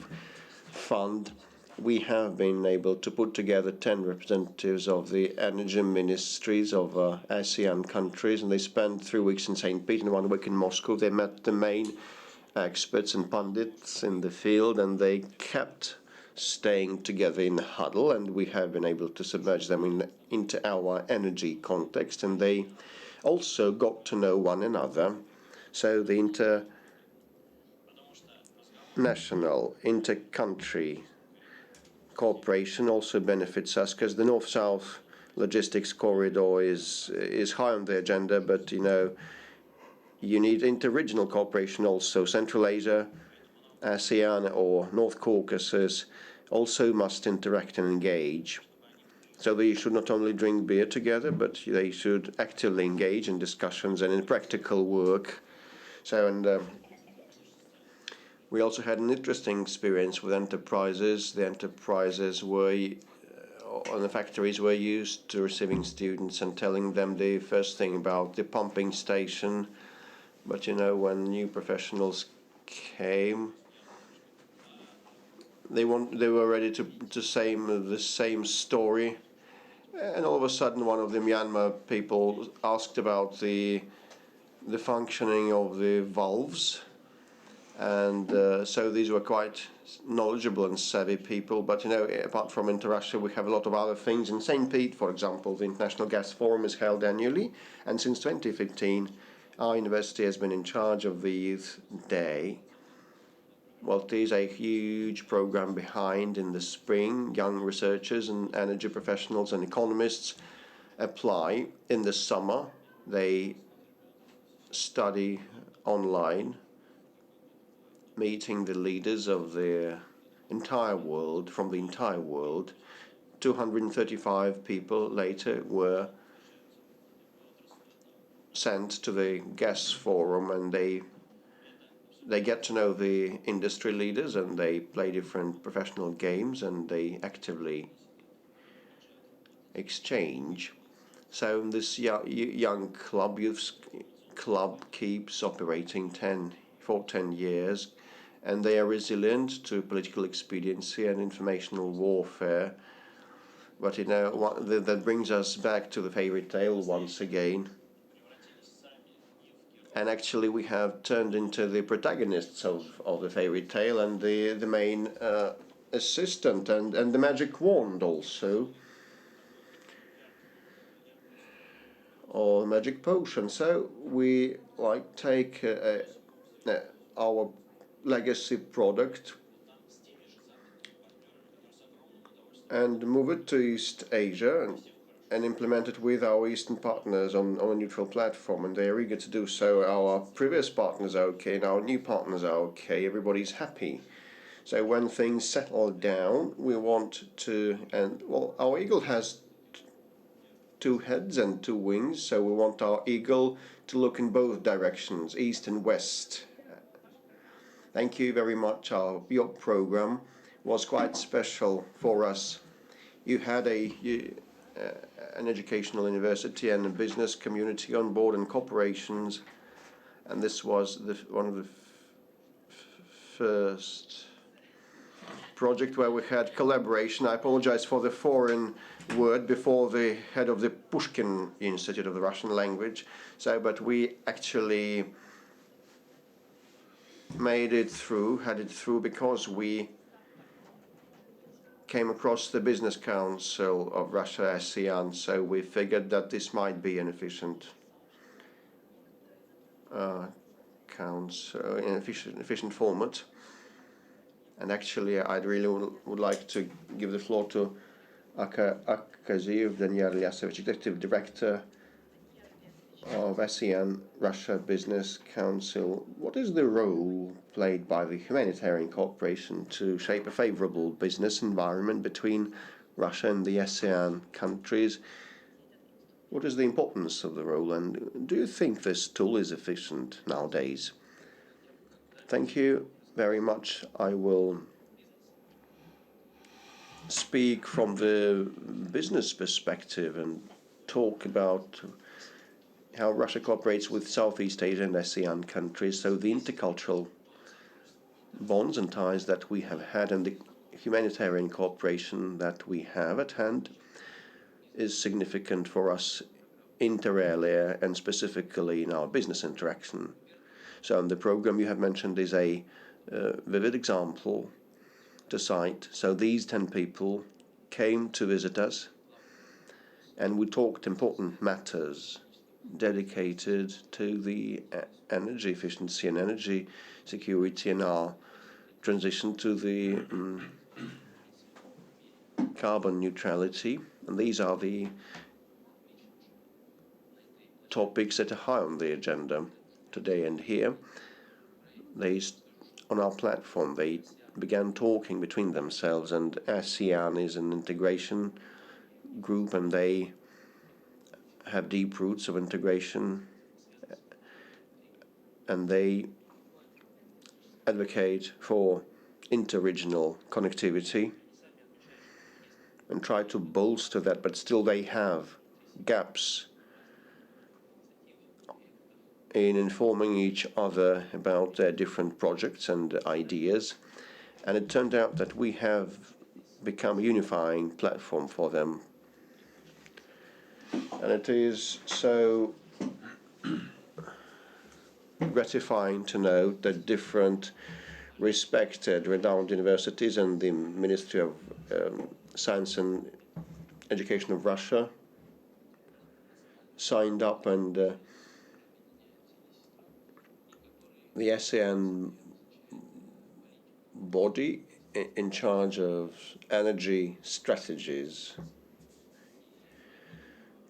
B: Fund. We have been able to put together 10 representatives of the energy ministries of ASEAN countries, and they spent 3 weeks in St. Peter and 1 week in Moscow. They met the main experts and pundits in the field, and they kept staying together in a huddle, and we have been able to submerge them into our energy context, and they also got to know one another. So the international, inter-country cooperation also benefits us, because the North-South logistics corridor is high on the agenda, but you need inter-regional cooperation also. Central Asia, ASEAN or North Caucasus also must interact and engage. So they should not only drink beer together, but they should actively engage in discussions and in practical work. We also had an interesting experience with enterprises. The enterprises on the factories were used to receiving students and telling them the first thing about the pumping station. But when new professionals came, they were ready to say the same story, and all of a sudden one of the Myanmar people asked about the functioning of the valves, and so these were quite knowledgeable and savvy people. But apart from InteRussia, we have a lot of other things. In St. Pete, for example, the International Gas Forum is held annually, and since 2015 our university has been in charge of the Youth Day. Well, it is a huge program behind in the spring. Young researchers and energy professionals and economists apply. In the summer, they study online, meeting the leaders of the entire world, from the entire world. 235 people later were sent to the gas forum, and they they get to know the industry leaders and they play different professional games and they actively exchange. So this young club, youth club, keeps operating for 10 years, and they are resilient to political expediency and informational warfare. But that brings us back to the fairy tale once again. And actually, we have turned into the protagonists of the fairy tale and the main assistant and the magic wand also, or magic potion. So we take our legacy product and move it to East Asia and implement it with our Eastern partners on a neutral platform, and they are eager to do so. Our previous partners are okay, and our new partners are okay. Everybody's happy. So when things settle down, we want to, our eagle has two heads and two wings, so we want our eagle to look in both directions, east and west. Thank you very much. Your program was quite special for us. You had an educational university and a business community on board and corporations, and this was one of the first project where we had collaboration. I apologize for the foreign word before the head of the Pushkin Institute of the Russian language. But we actually had it through because we came across the Business Council of Russia, ASEAN, so we figured that this might be an efficient council, an efficient format. And actually, I'd really would like to give the floor to Akaziv Daniel Yasevich, Executive Director of ASEAN Russia Business Council. What is the role played by the humanitarian cooperation to shape a favorable business environment between Russia and the ASEAN countries? What is the importance of the role, and do you think this tool is efficient nowadays? Thank you very much. I will speak from the business perspective and talk about how Russia cooperates with Southeast Asia and ASEAN countries. So the intercultural bonds and ties that we have had and the humanitarian cooperation that we have at hand is significant for us inter alia and specifically in our business interaction. So the program you have mentioned is a vivid example to cite. So these 10 people came to visit us and we talked important matters dedicated to the energy efficiency and energy security and our transition to the carbon neutrality. And these are the topics that are high on the agenda today and here. On our platform, they began talking between themselves, and ASEAN is an integration group and they have deep roots of integration, and they advocate for inter-regional connectivity and try to bolster that, but still they have gaps in informing each other about their different projects and ideas. And it turned out that we have become a unifying platform for them. And it is so gratifying to note that different respected, renowned universities and the Ministry of Science and Education of Russia signed up, and the ASEAN body in charge of energy strategies,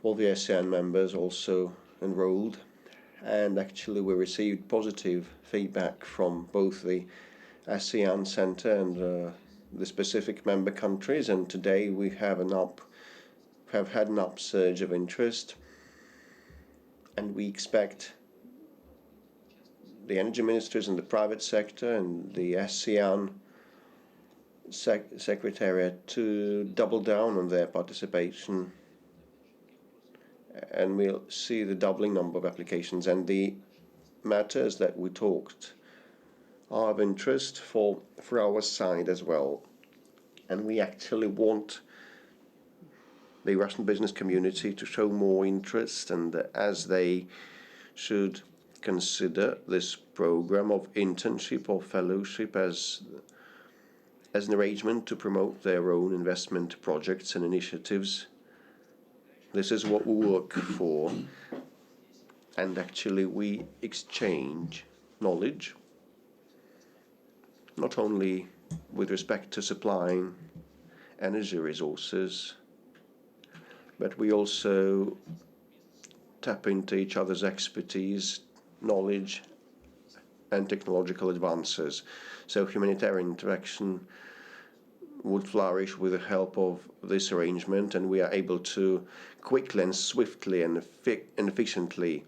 B: all the ASEAN members also enrolled, and actually we received positive feedback from both the ASEAN Center and the specific member countries, and today we have had an upsurge of interest, and we expect the energy ministers in the private sector and the ASEAN Secretariat to double down on their participation, and we'll see the doubling number of applications. And the matters that we talked are of interest for our side as well. And we actually want the Russian business community to show more interest, and as they should consider this program of internship or fellowship as an arrangement to promote their own investment projects and initiatives. This is what we work for, and actually we exchange knowledge, not only with respect to supplying energy resources, but we also tap into each other's expertise, knowledge, and technological advances. So humanitarian interaction would flourish with the help of this arrangement, and we are able to quickly and swiftly and efficiently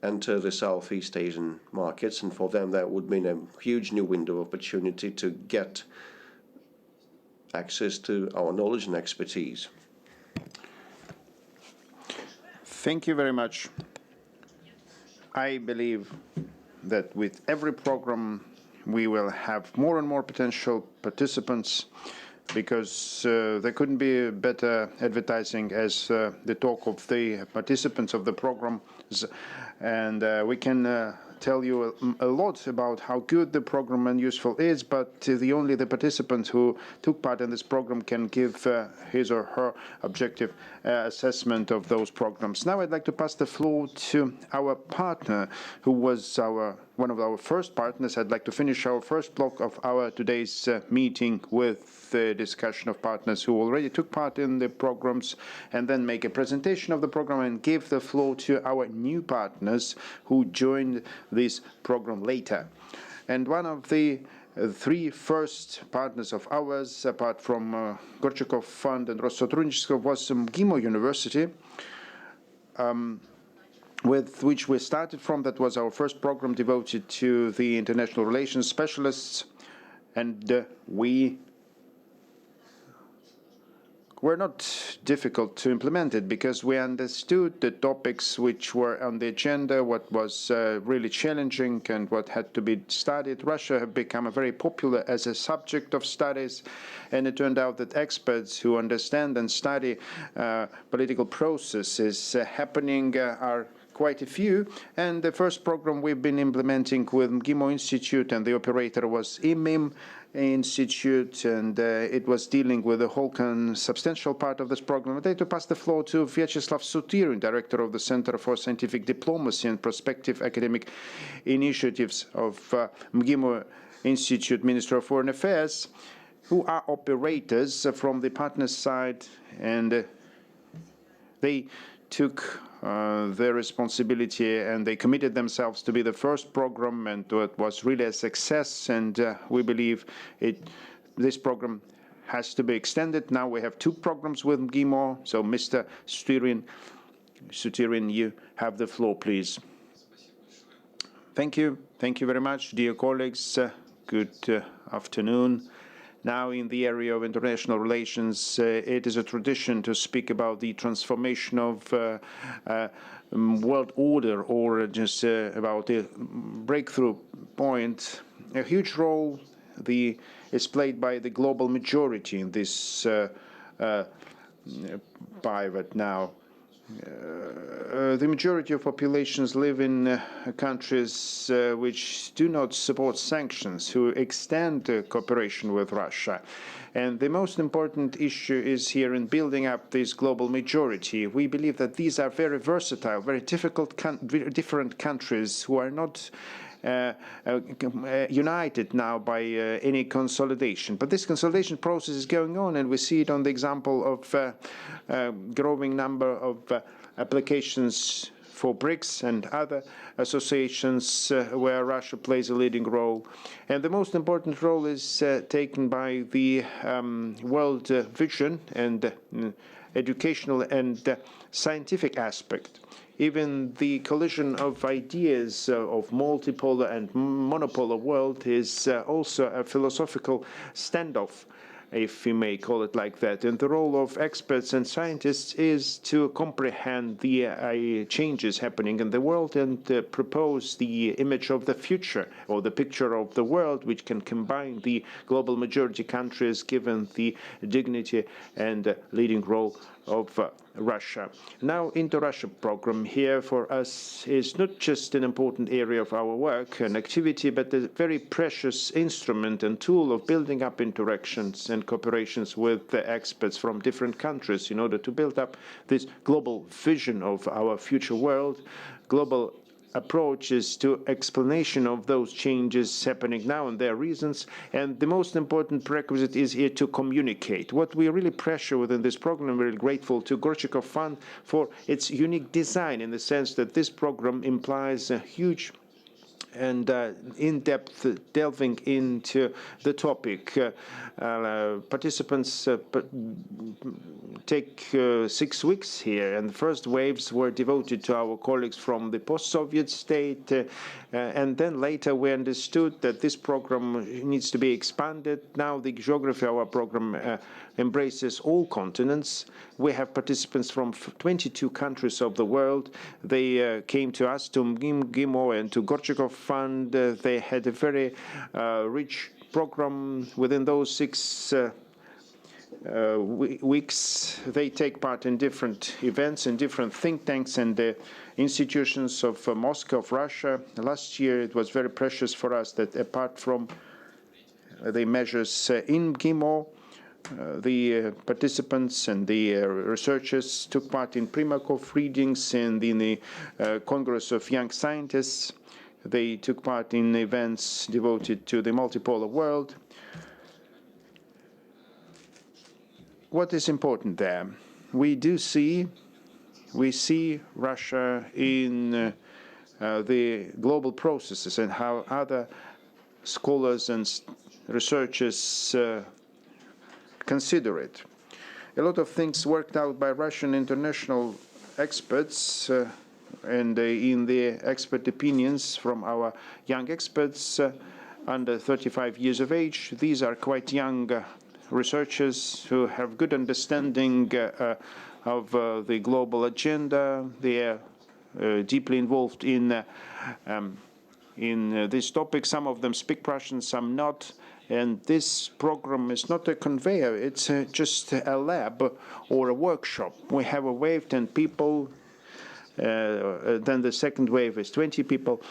B: enter the Southeast Asian markets, and for them that would mean a huge new window of opportunity to get access to our knowledge and expertise.
A: Thank you very much. I believe that with every program we will have more and more potential participants, because there couldn't be better advertising as the talk of the participants of the programs, and we can tell you a lot about how good the program and useful is, but only the participant who took part in this program can give his or her objective assessment of those programs. Now I'd like to pass the floor to our partner, who was one of our first partners. I'd like to finish our first block of our today's meeting with the discussion of partners who already took part in the programs, and then make a presentation of the program and give the floor to our new partners who joined this program later. And one of the three first partners of ours, apart from Gorchakov Fund and Rossotrunictvo, was MGIMO University, with which we started from. That was our first program devoted to the international relations specialists, and we were not difficult to implement it, because we understood the topics which were on the agenda, what was really challenging and what had to be studied. Russia had become very popular as a subject of studies, and it turned out that experts who understand and study political processes happening are quite a few. And the first program we've been implementing with MGIMO Institute, and the operator was IMIM Institute, and it was dealing with the whole substantial part of this program. I'd like to pass the floor to Vyacheslav Sutirin, Director of the Center for Scientific Diplomacy and Prospective Academic Initiatives of MGIMO Institute, Ministry of Foreign Affairs, who are operators from the partner side, and they took their responsibility, and they committed themselves to be the first program, and it was really a success, and we believe this program has to be extended. Now we have two programs with MGIMO. So Mr. Sutirin, you have the floor, please. Thank you very much, dear colleagues. Good afternoon. Now, in the area of international relations, it is a tradition to speak about the transformation of world order, or just about a breakthrough point. A huge role is played by the global majority in this pivot now. The majority of populations live in countries which do not support sanctions, who extend cooperation with Russia. And the most important issue is here in building up this global majority. We believe that these are very versatile, very different countries who are not united now by any consolidation. But this consolidation process is going on, and we see it on the example of growing number of applications for BRICS and other associations where Russia plays a leading role. And the most important role is taken by the world vision and educational and scientific aspect. Even the collision of ideas of multipolar and monopolar world is also a philosophical standoff, if we may call it like that. And the role of experts and scientists is to comprehend the changes happening in the world and propose the image of the future, or the picture of the world, which can combine the global majority countries given the dignity and leading role of Russia. Now, InteRussia program here for us is not just an important area of our work and activity, but a very precious instrument and tool of building up interactions and cooperations with the experts from different countries in order to build up this global vision of our future world, global approaches to explanation of those changes happening now and their reasons. And the most important prerequisite is here to communicate. What we really pressure within this program, we're really grateful to Gorchakov Fund for its unique design, in the sense that this program implies a huge and in-depth delving into the topic. Participants take 6 weeks here, and the first waves were devoted to our colleagues from the post-Soviet state, and then later we understood that this program needs to be expanded. Now the geography of our program embraces all continents. We have participants from 22 countries of the world. They came to us, to MGIMO and to Gorchakov Fund. They had a very rich program. Within those 6 weeks, they take part in different events in different think tanks and institutions of Moscow, of Russia. Last year, it was very precious for us that apart from the measures in MGIMO, the participants and the researchers took part in Primakov readings and in the Congress of Young Scientists. They took part in events devoted to the multipolar world. What is important there? We see Russia in the global processes and how other scholars and researchers consider it. A lot of things worked out by Russian international experts and in the expert opinions from our young experts under 35 years of age. These are quite young researchers who have good understanding of the global agenda. They are deeply involved in this topic. Some of them speak Russian, some not. And this program is not a conveyor, it's just a lab or a workshop. We have a wave, 10 people, then the second wave is 20 people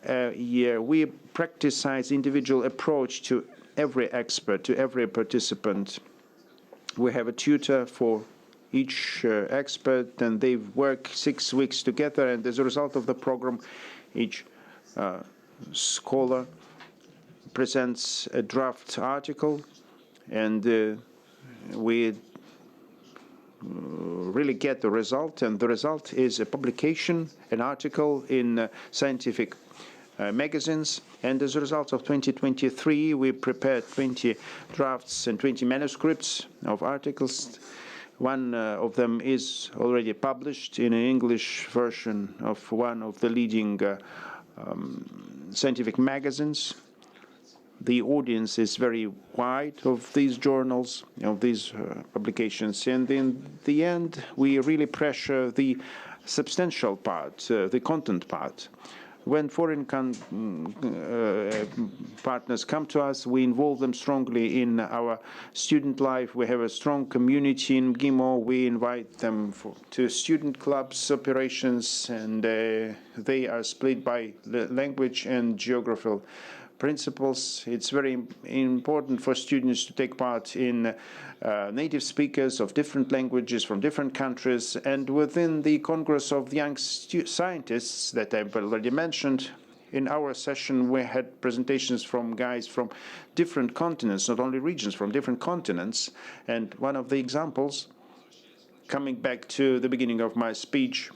A: a year. We practice individual approach to every expert, to every participant. We have a tutor for each expert, and they work 6 weeks together, and as a result of the program, each scholar presents a draft article, and we really get the result, and the result is a publication, an article in scientific magazines. And as a result of 2023, we prepared 20 drafts and 20 manuscripts of articles. One of them is already published in an English version of one of the leading scientific magazines. The audience is very wide of these journals, of these publications, and in the end, we really pressure the substantial part, the content part. When foreign partners come to us, we involve them strongly in our student life. We have a strong community in MGIMO. We invite them to student clubs operations, and they are split by language and geographical principles. It's very important for students to take part in native speakers of different languages from different countries. And within the Congress of Young Scientists that I've already mentioned, in our session we had presentations from guys from different continents, not only regions, from different continents. And one of the examples, coming back to the beginning of my speech,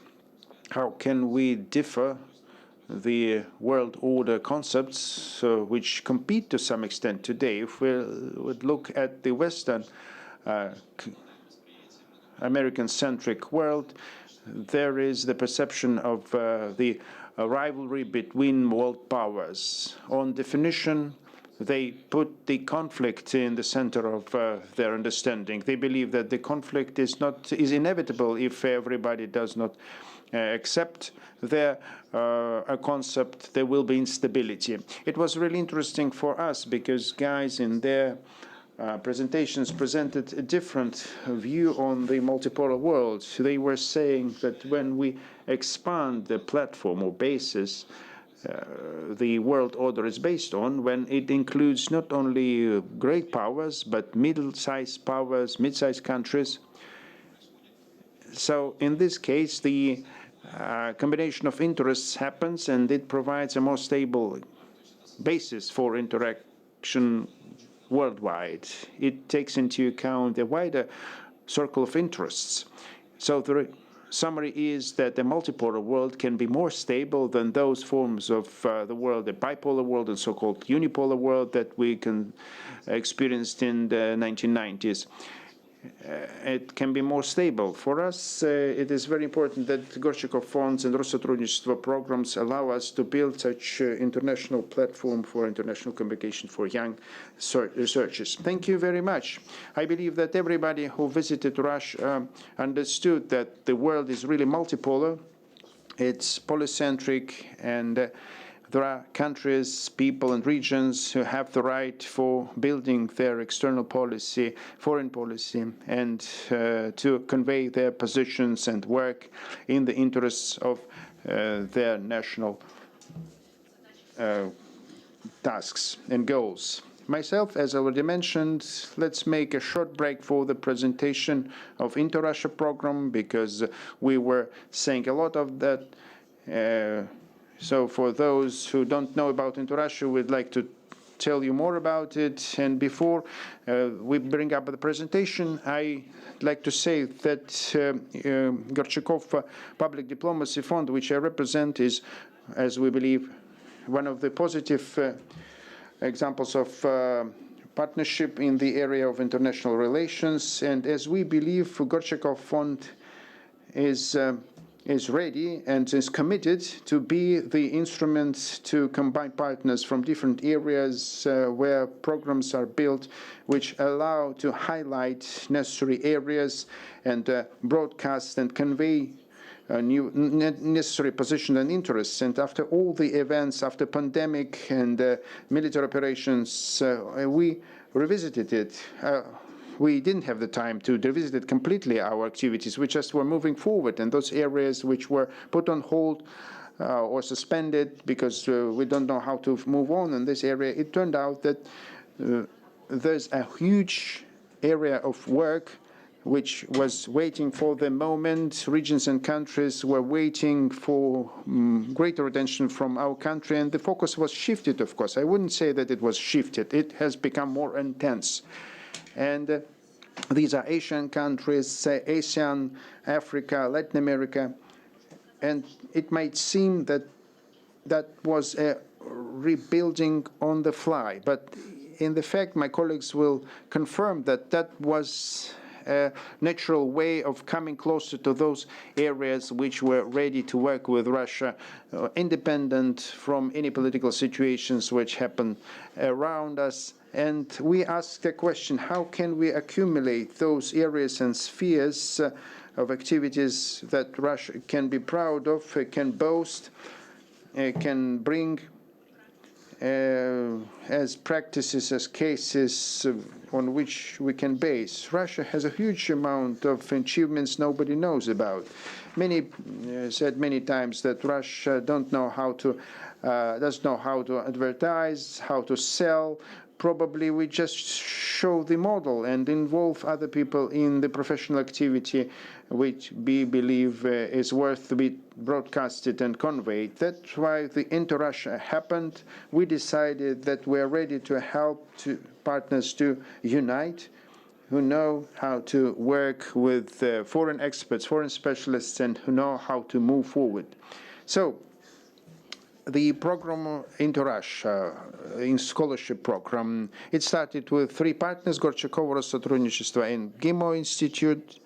A: how can we differ the world order concepts which compete to some extent today? If we would look at the Western American-centric world, there is the perception of the rivalry between world powers. On definition, they put the conflict in the center of their understanding. They believe that the conflict is inevitable if everybody does not accept their concept. There will be instability. It was really interesting for us because guys in their presentations presented a different view on the multipolar world. They were saying that when we expand the platform or basis the world order is based on, when it includes not only great powers, but middle-sized powers, mid-sized countries. So in this case, the combination of interests happens, and it provides a more stable basis for interaction worldwide. It takes into account a wider circle of interests. So the summary is that the multipolar world can be more stable than those forms of the world, the bipolar world and so-called unipolar world that we experienced in the 1990s. It can be more stable. For us, it is very important that Gorchakov funds and Россотрудничество programs allow us to build such international platform for international communication for young researchers. Thank you very much. I believe that everybody who visited Russia understood that the world is really multipolar. It's polycentric, and there are countries, people, and regions who have the right for building their external policy, foreign policy, and to convey their positions and work in the interests of their national tasks and goals. Myself, as I already mentioned, let's make a short break for the presentation of InteRussia program, because we were saying a lot of that. So for those who don't know about InteRussia, we'd like to tell you more about it. And before we bring up the presentation, I'd like to say that Gorchakov Public Diplomacy Fund, which I represent, is, as we believe, one of the positive examples of partnership in the area of international relations. And as we believe, Gorchakov Fund is ready and is committed to be the instrument to combine partners from different areas where programs are built, which allow to highlight necessary areas and broadcast and convey new necessary position and interests. And after all the events, after pandemic and military operations, we revisited it. We didn't have the time to revisit it completely, our activities. We just were moving forward, and those areas which were put on hold or suspended because we don't know how to move on in this area, it turned out that there's a huge area of work which was waiting for the moment. Regions and countries were waiting for greater attention from our country, and the focus was shifted, of course. I wouldn't say that it was shifted. It has become more intense. And these are Asian countries, ASEAN, Africa, Latin America. And it might seem that that was a rebuilding on the fly. But in the fact, my colleagues will confirm that that was a natural way of coming closer to those areas which were ready to work with Russia, independent from any political situations which happen around us. And we ask the question, how can we accumulate those areas and spheres of activities that Russia can be proud of, can boast, can bring as practices, as cases on which we can base. Russia has a huge amount of achievements nobody knows about. Many said many times that Russia doesn't know how to advertise, how to sell. Probably we just show the model and involve other people in the professional activity, which we believe is worth to be broadcasted and conveyed. That's why the InteRussia happened. We decided that we're ready to help partners to unite, who know how to work with foreign experts, foreign specialists, and who know how to move forward. So the program InteRussia, in scholarship program, it started with 3 partners, Gorchakov, Россотрудничество, and GIMO Institute.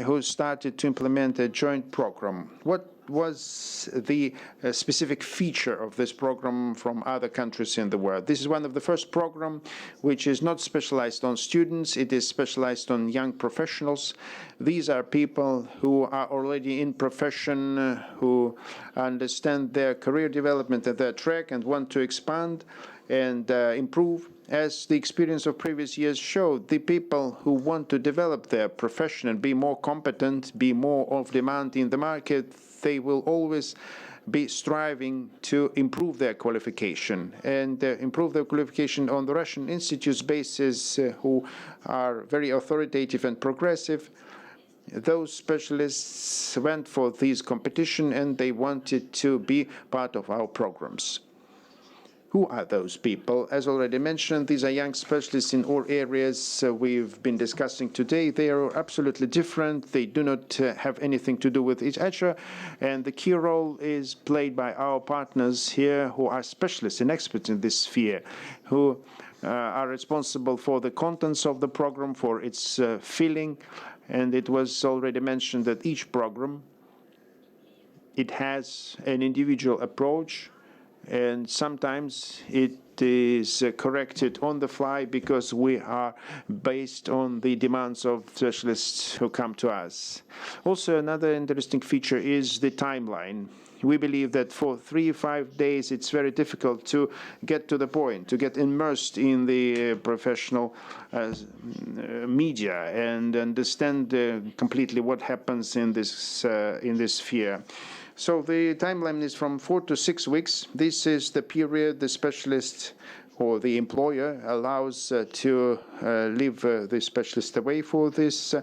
A: who started to implement a joint program. What was the specific feature of this program from other countries in the world? This is one of the first programs which is not specialized on students, it is specialized on young professionals. These are people who are already in profession, who understand their career development and their track and want to expand and improve. As the experience of previous years showed, the people who want to develop their profession and be more competent, be more of demand in the market, they will always be striving to improve their qualification and improve their qualification on the Russian institutes basis, who are very authoritative and progressive. Those specialists went for this competition and they wanted to be part of our programs. Who are those people? As already mentioned, these are young specialists in all areas we've been discussing today. They are absolutely different. They do not have anything to do with each other. And the key role is played by our partners here, who are specialists and experts in this sphere, who are responsible for the contents of the program, for its filling. And it was already mentioned that each program, it has an individual approach, and sometimes it is corrected on the fly because we are based on the demands of specialists who come to us. Also, another interesting feature is the timeline. We believe that for 3-5 days it's very difficult to get to the point, to get immersed in the professional media and understand completely what happens in this sphere. So the timeline is from 4 to 6 weeks. This is the period the specialist or the employer allows to leave the specialist away for this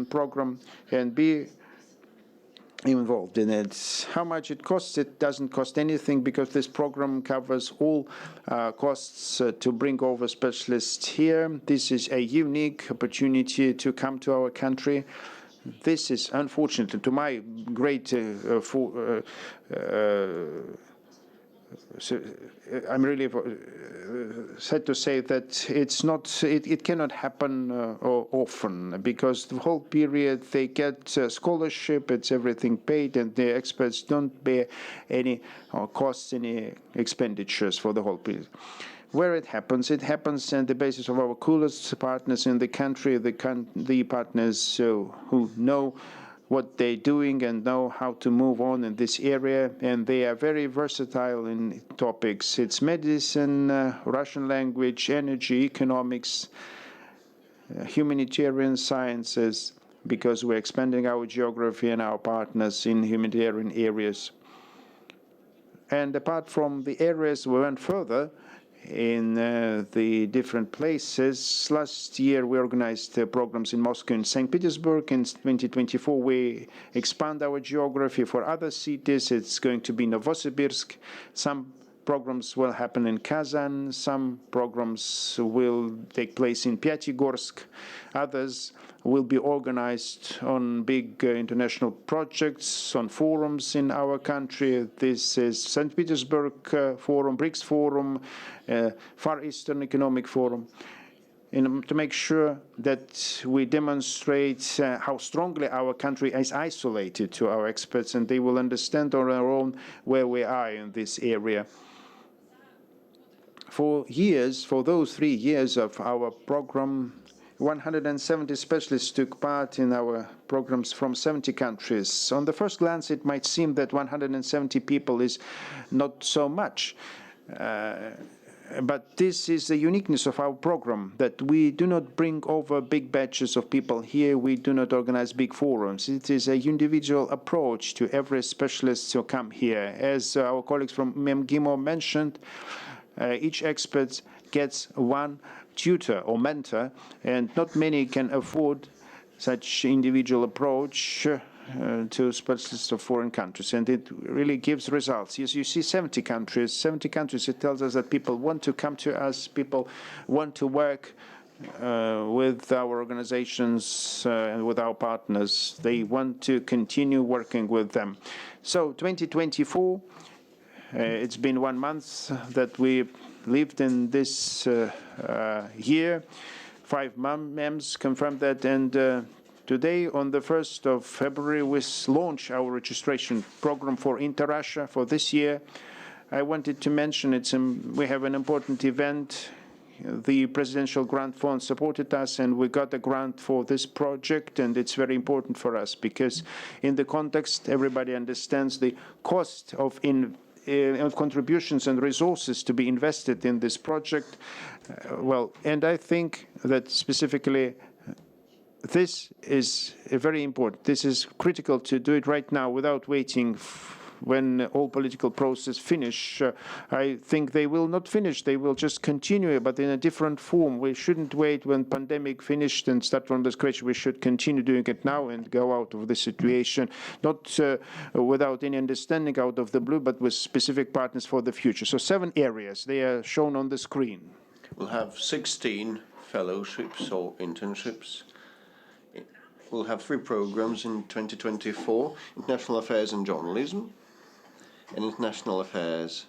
A: program and be involved in it. How much it costs? It doesn't cost anything because this program covers all costs to bring over specialists here. This is a unique opportunity to come to our country. This is, unfortunately, to my great I'm really sad to say that it cannot happen often, because the whole period they get scholarship, it's everything paid, and the experts don't bear any costs, any expenditures for the whole period. Where it happens on the basis of our coolest partners in the country, the partners who know what they're doing and know how to move on in this area, and they are very versatile in topics. It's medicine, Russian language, energy, economics, humanitarian sciences, because we're expanding our geography and our partners in humanitarian areas. And apart from the areas we went further, in the different places. Last year we organized programs in Moscow and St. Petersburg. In 2024 we expand our geography for other cities. It's going to be Novosibirsk. Some programs will happen in Kazan. Some programs will take place in Pyatigorsk. Others will be organized on big international projects, on forums in our country. This is St. Petersburg Forum, BRICS Forum, Far Eastern Economic Forum, to make sure that we demonstrate how strongly our country is isolated to our experts, and they will understand on their own where we are in this area. For years, for those 3 years of our program, 170 specialists took part in our programs from 70 countries. On the first glance, it might seem that 170 people is not so much. But this is the uniqueness of our program, that we do not bring over big batches of people here. We do not organize big forums. It is a individual approach to every specialist who come here. As our colleagues from MGIMO mentioned, each expert gets one tutor or mentor, and not many can afford such individual approach to specialists of foreign countries, and it really gives results. As you see, 70 countries, it tells us that people want to come to us, people want to work with our organizations and with our partners. They want to continue working with them. So 2024, it's been 1 month that we lived in this year. 5 MEMs confirmed that, and Today, on the 1st of February, we launch our registration program for InteRussia for this year. I wanted to mention we have an important event. The Presidential Grant Fund supported us, and we got a grant for this project, and it's very important for us because in the context, everybody understands the cost of contributions and resources to be invested in this project. And I think that specifically this is very important. This is critical to do it right now without waiting when all political process finish. I think they will not finish. They will just continue, but in a different form. We shouldn't wait when pandemic finished and start from the scratch. We should continue doing it now and go out of the situation, not without any understanding out of the blue, but with specific partners for the future. So 7 areas, they are shown on the screen.
B: We'll have 16 fellowships or internships. We'll have 3 programs in 2024, International Affairs and Journalism. In International Affairs,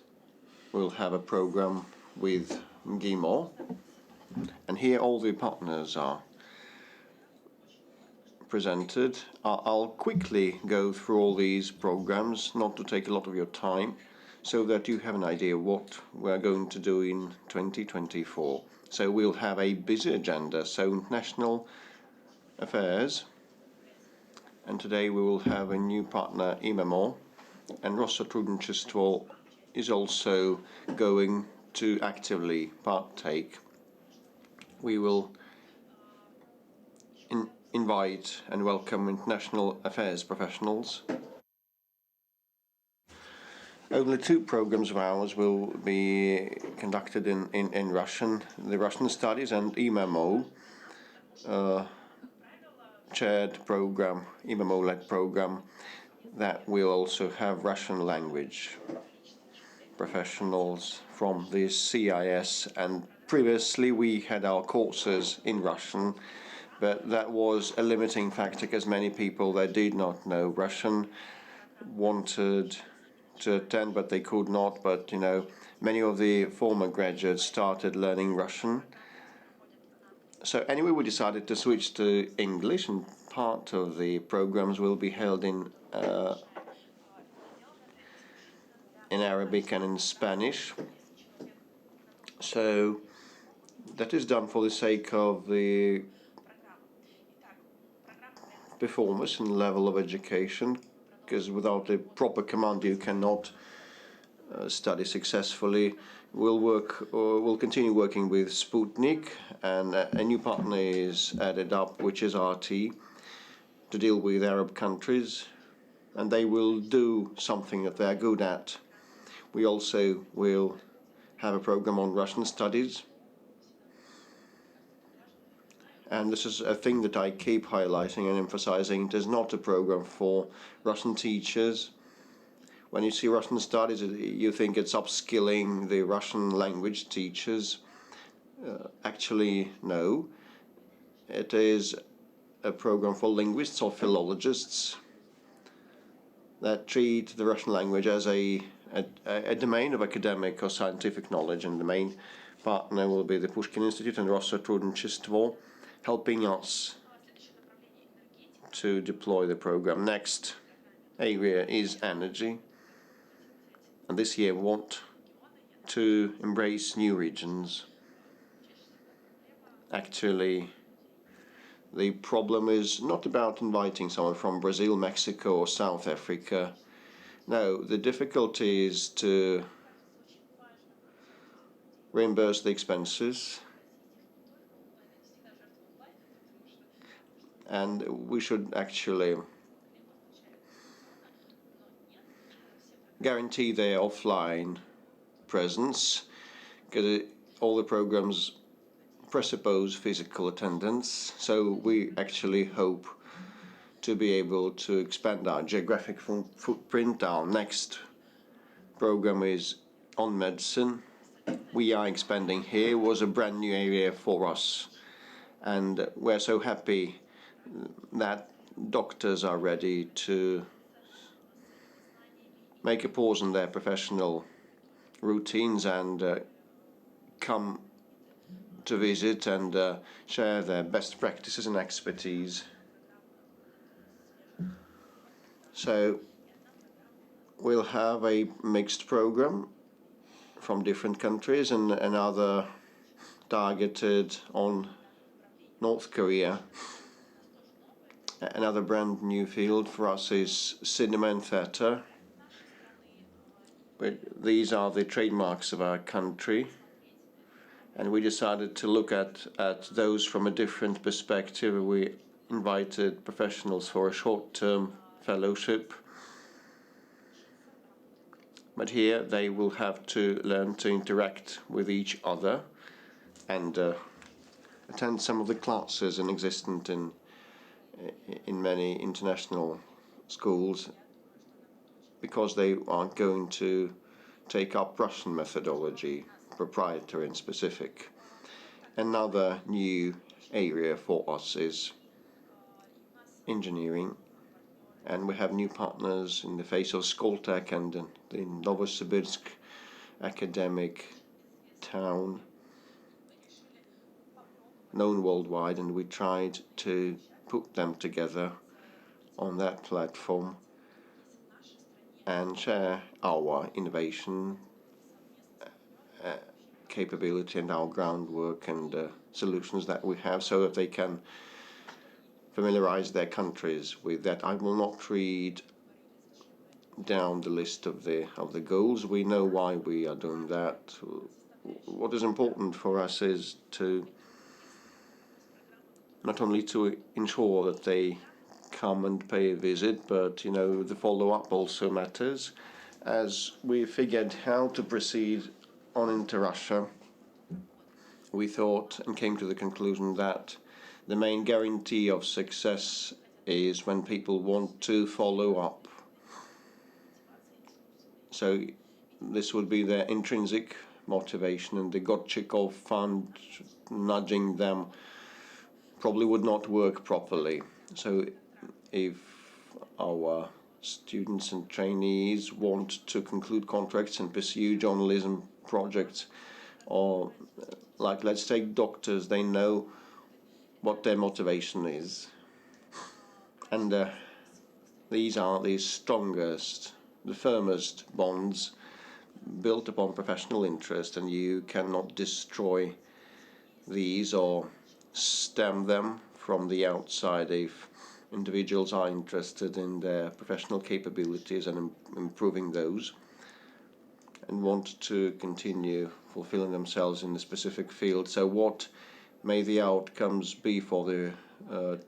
B: we'll have a program with GIMO. And here all the partners are presented. I'll quickly go through all these programs, not to take a lot of your time, so that you have an idea what we're going to do in 2024. So we'll have a busy agenda. So International Affairs, and today we will have a new partner, IMMO, and Rossiya Segodnya Media Group is also going to actively partake. We will invite and welcome international affairs professionals. Only 2 programs of ours will be conducted in Russian, the Russian studies, and IMMO chaired program, IMMO-led program, that will also have Russian language professionals from the CIS. And previously we had our courses in Russian, but that was a limiting factor because many people that did not know Russian wanted to attend, but they could not. But many of the former graduates started learning Russian. So anyway, we decided to switch to English, and part of the programs will be held in Arabic and in Spanish. So that is done for the sake of the performance and level of education, because without a proper command you cannot study successfully. We'll continue working with Sputnik, and a new partner is added up, which is RT, to deal with Arab countries, and they will do something that they're good at. We also will have a program on Russian studies, and this is a thing that I keep highlighting and emphasizing. It is not a program for Russian teachers. When you see Russian studies, you think it's upskilling the Russian language teachers. Actually, no. It is a program for linguists or philologists that treat the Russian language as a domain of academic or scientific knowledge, and the main partner will be the Pushkin Institute and Rossiya Segodnya Media, helping us to deploy the program. Next area is energy, and this year we want to embrace new regions. Actually, the problem is not about inviting someone from Brazil, Mexico, or South Africa. No, the difficulty is to reimburse the expenses, and we should actually guarantee their offline presence, because all the programs presuppose physical attendance. So we actually hope to be able to expand our geographic footprint. Our next program is on medicine. We are expanding here. It was a brand new area for us, and we're so happy that doctors are ready to make a pause in their professional routines and come to visit and share their best practices and expertise. So we'll have a mixed program from different countries and another targeted on North Korea. Another brand new field for us is cinema and theatre. These are the trademarks of our country, and we decided to look at those from a different perspective. We invited professionals for a short-term fellowship, but here they will have to learn to interact with each other and attend some of the classes in existent in many international schools, because they are going to take up Russian methodology, proprietary and specific. Another new area for us is engineering, and we have new partners in the face of Skoltech and the Novosibirsk academic town, known worldwide, and we tried to put them together on that platform and share our innovation capability and our groundwork and solutions that we have, so that they can familiarize their countries with that. I will not read down the list of the goals. We know why we are doing that. What is important for us is to not only to ensure that they come and pay a visit, but the follow-up also matters. As we figured how to proceed on InteRussia, we thought and came to the conclusion that the main guarantee of success is when people want to follow up. So this would be their intrinsic motivation, and the Gotchikov fund nudging them probably would not work properly. So if our students and trainees want to conclude contracts and pursue journalism projects, or like, let's take doctors, they know what their motivation is, and these are the strongest, the firmest bonds built upon professional interest, and you cannot destroy these or stem them from the outside if individuals are interested in their professional capabilities and improving those, and want to continue fulfilling themselves in a specific field. So what may the outcomes be for the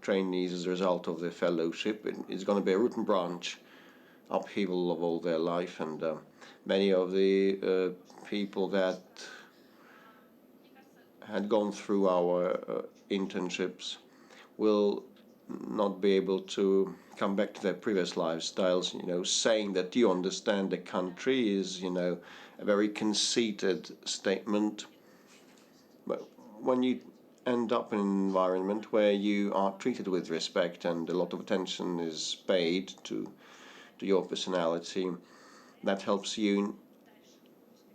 B: trainees as a result of the fellowship? It's going to be a root and branch upheaval of all their life, and many of the people that had gone through our internships will not be able to come back to their previous lifestyles. Saying that you understand the country is, a very conceited statement. But when you end up in an environment where you are treated with respect and a lot of attention is paid to your personality, that helps you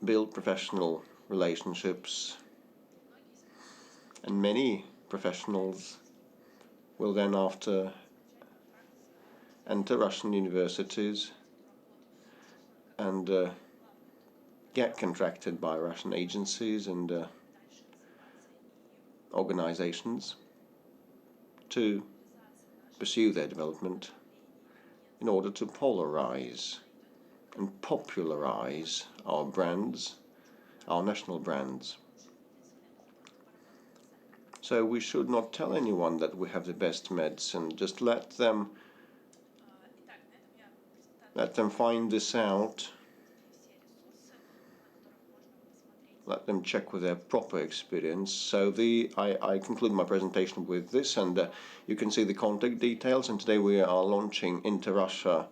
B: build professional relationships. And many professionals will then after enter Russian universities and get contracted by Russian agencies and organizations to pursue their development in order to polarize and popularize our brands, our national brands. So we should not tell anyone that we have the best medicine. Just let them find this out. Let them check with their proper experience. So I conclude my presentation with this, and you can see the contact details. And today we are launching InteRussia,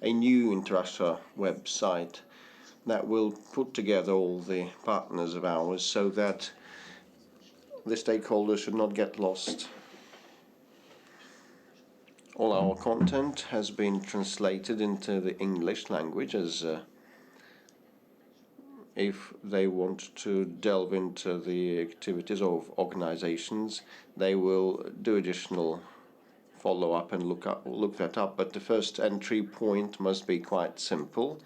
B: a new InteRussia website that will put together all the partners of ours, so that the stakeholders should not get lost. All our content has been translated into the English language, as if they want to delve into the activities of organizations, they will do additional follow up and look that up, but the first entry point must be quite simple,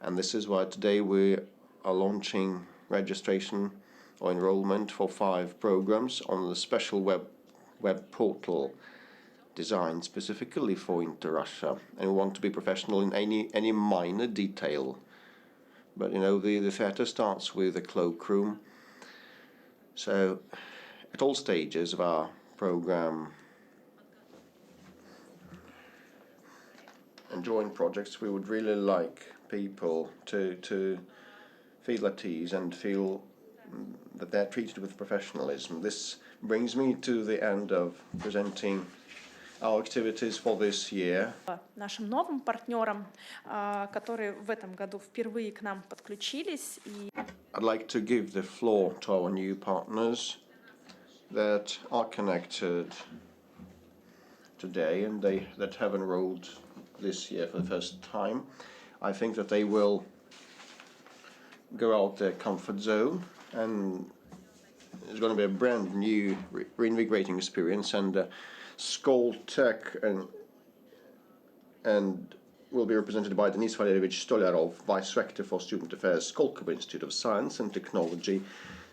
B: and this is why today we are launching registration or enrollment for 5 programs on the special web portal designed specifically for InteRussia, and we want to be professional in any minor detail. But the theatre starts with a cloakroom, so at all stages of our program and joint projects, we would really like people to feel at ease and feel that they're treated with professionalism. This brings me to the end of presenting our activities for this year.
C: Нашим новым партнерам, которые в этом году впервые к нам подключились.
B: I'd like to give the floor to our new partners that are connected today and that have enrolled this year for the first time. I think that they will go out their comfort zone, and it's going to be a brand new, reinvigorating experience. And Skoltech and will be represented by Denis Valeriyevich Stolyarov, Vice Rector for Student Affairs, Skolkovo Institute of Science and Technology,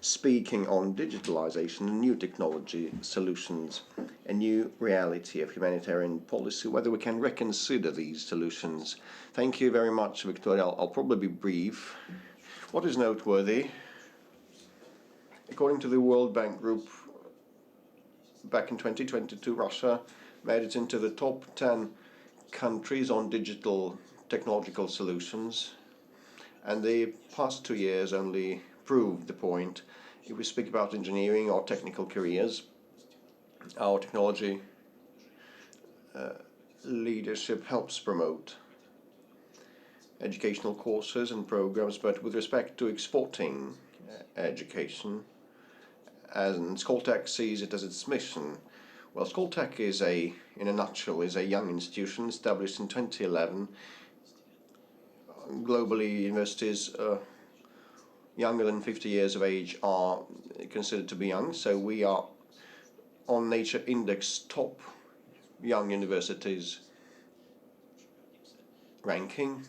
B: speaking on digitalization and new technology solutions, a new reality of humanitarian policy, whether we can reconsider these solutions. Thank you very much, Victoria. I'll probably be brief. What is noteworthy, according to the World Bank Group, back in 2022, Russia made it into the top 10 countries on digital technological solutions, and the past 2 years only proved the point. If we speak about engineering or technical careers, our technology leadership helps promote educational courses and programs, but with respect to exporting education, and Skoltech sees it as its mission. Well, Skoltech in a nutshell, is a young institution established in 2011. Globally, universities younger than 50 years of age are considered to be young, so we are on Nature Index top young universities ranking,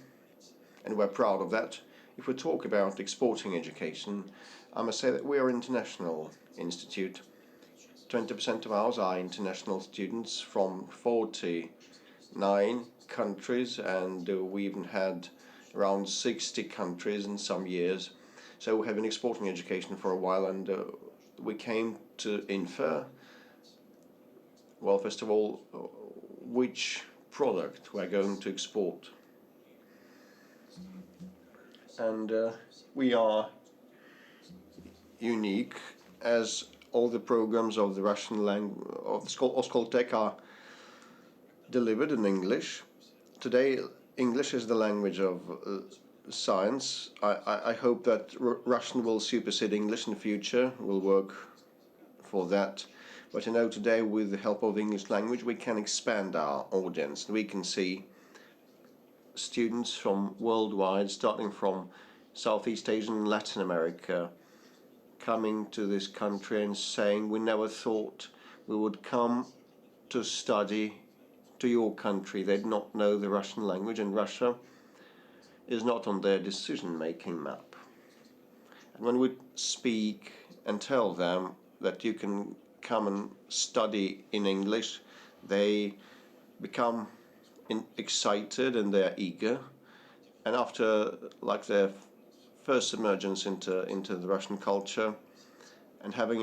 B: and we're proud of that. If we talk about exporting education, I must say that we are an international institute. 20% of ours are international students from 49 countries, and we even had around 60 countries in some years. So we have been exporting education for a while, and we came to infer, well, first of all, which product we're going to export. And we are unique, as all the programs of the Russian language of Skoltech are delivered in English. Today, English is the language of science. I hope that Russian will supersede English in the future. We'll work for that. But today, with the help of the English language, we can expand our audience. We can see students from worldwide, starting from Southeast Asia and Latin America, coming to this country and saying, we never thought we would come to study to your country. They did not know the Russian language, and Russia is not on their decision-making map. And when we speak and tell them that you can come and study in English, they become excited and they're eager. And after their first emergence into the Russian culture and having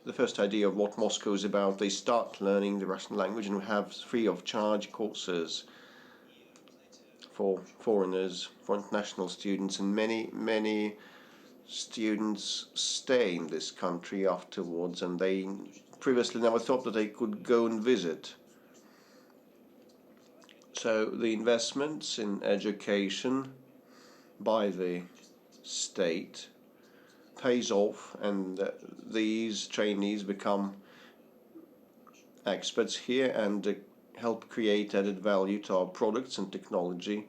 B: the first idea of what Moscow is about, they start learning the Russian language, and we have free of charge courses for foreigners, for international students, and many students stay in this country afterwards, and they previously never thought that they could go and visit. So the investments in education by the state pays off, and these trainees become experts here and help create added value to our products and technology.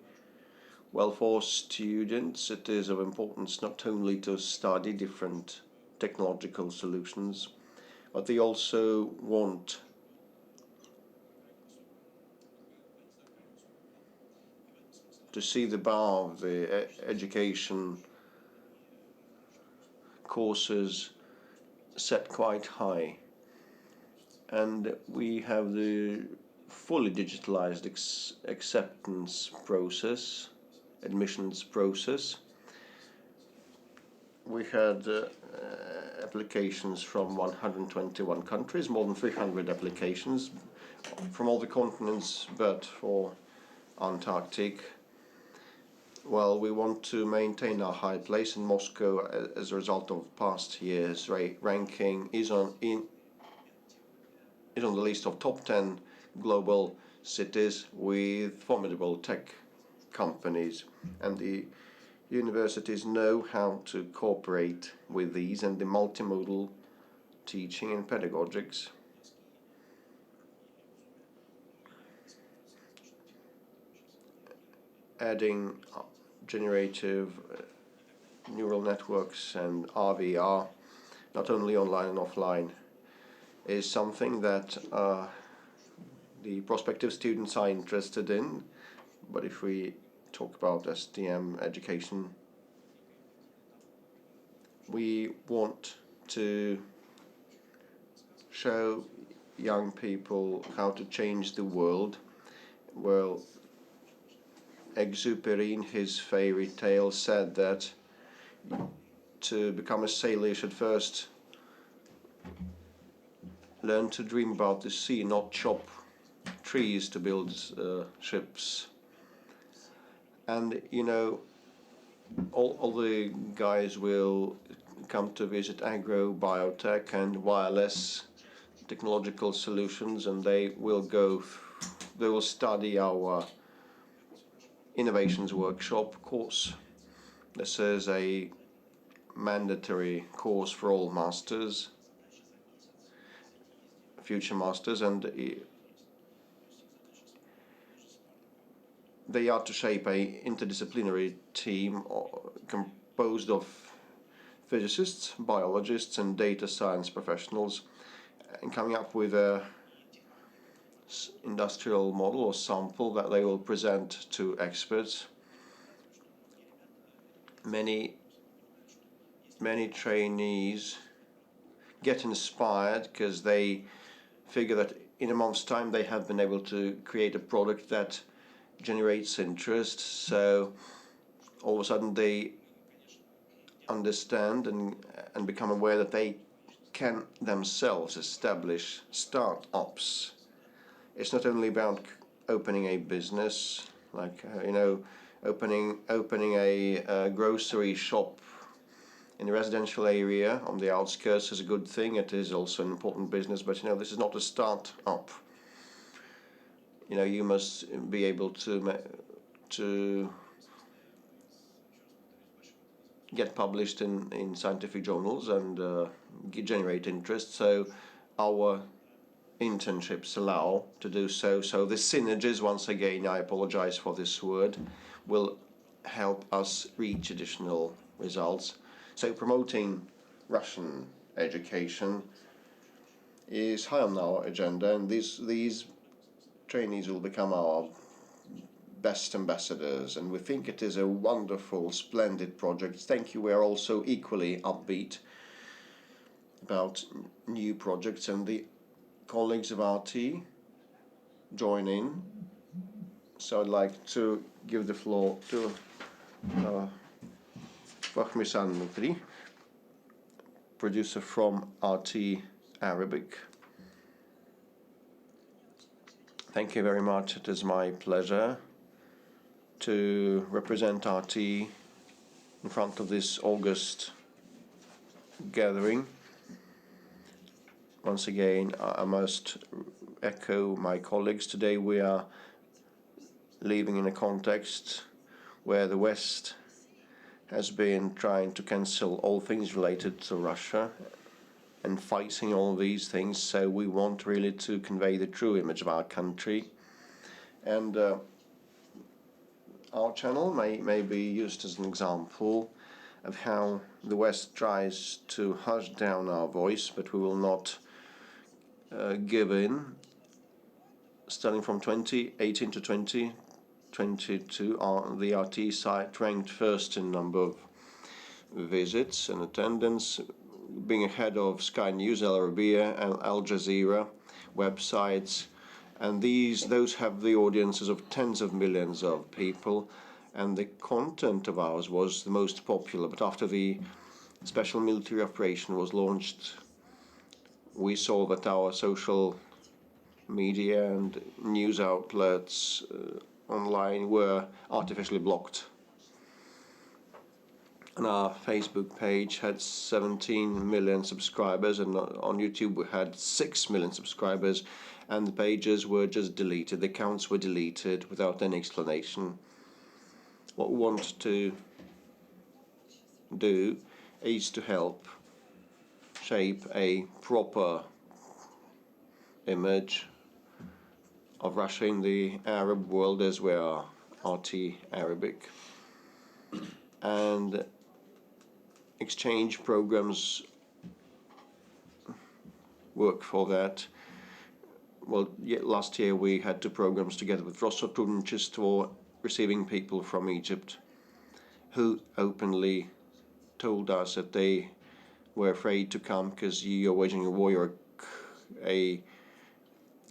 B: Well, for students, it is of importance not only to study different technological solutions, but they also want to see the bar of the education courses set quite high. And we have the fully digitalized acceptance process, admissions process. We had applications from 121 countries, more than 300 applications from all the continents, but for Antarctic. Well, we want to maintain our high place in Moscow as a result of past years' ranking is on the list of top 10 global cities with formidable tech companies, and the universities know how to cooperate with these and the multimodal teaching and pedagogics. Adding generative neural networks and RVR, not only online and offline, is something that the prospective students are interested in. But if we talk about STM education, we want to show young people how to change the world. Well, Exupéry, in his fairy tale, said that to become a sailor you should first learn to dream about the sea, not chop trees to build ships. And you know, all the guys will come to visit agro, biotech and wireless technological solutions, and they will study our innovations workshop course. This is a mandatory course for all masters, future masters, and they are to shape a interdisciplinary team composed of physicists, biologists and data science professionals, and coming up with a industrial model or sample that they will present to experts. Many trainees get inspired because they figure that in a month's time they have been able to create a product that generates interest, so all of a sudden they understand and become aware that they can themselves establish startups. It's not only about opening a business, like opening a grocery shop in a residential area on the outskirts is a good thing. It is also an important business, but this is not a start-up. You must be able to get published in scientific journals and generate interest. So our internships allow to do so. So the synergies, once again, I apologize for this word, will help us reach additional results. So promoting Russian education is high on our agenda, and these trainees will become our best ambassadors, and we think it is a wonderful, splendid project. Thank you. We are also equally upbeat about new projects, and the colleagues of RT join in. So I'd like to give the floor to Fahmi Sanmutri, producer from RT Arabic. Thank you very much. It is my pleasure to represent RT in front of this August gathering. Once again, I must echo my colleagues. Today we are living in a context where the West has been trying to cancel all things related to Russia and fighting all these things. So we want really to convey the true image of our country. And our channel may be used as an example of how the West tries to hush down our voice, but we will not give in. Starting from 2018 to 2020, 2022, the RT site ranked first in number of visits and attendance, being ahead of Sky News, Al Arabiya, and Al Jazeera websites. And those have the audiences of tens of millions of people. And the content of ours was the most popular. But after the special military operation was launched, we saw that our social media and news outlets online were artificially blocked. And our Facebook page had 17 million subscribers, and on YouTube we had 6 million subscribers, and the pages were just deleted. The accounts were deleted without any explanation. What we want to do is to help shape a proper image of Russia in the Arab world, as we are RT Arabic, and exchange programs work for that. Well, last year we had 2 programs together with Rossiya Segodnya Media Group, receiving people from Egypt who openly told us that they were afraid to come because you're waging a war, you're a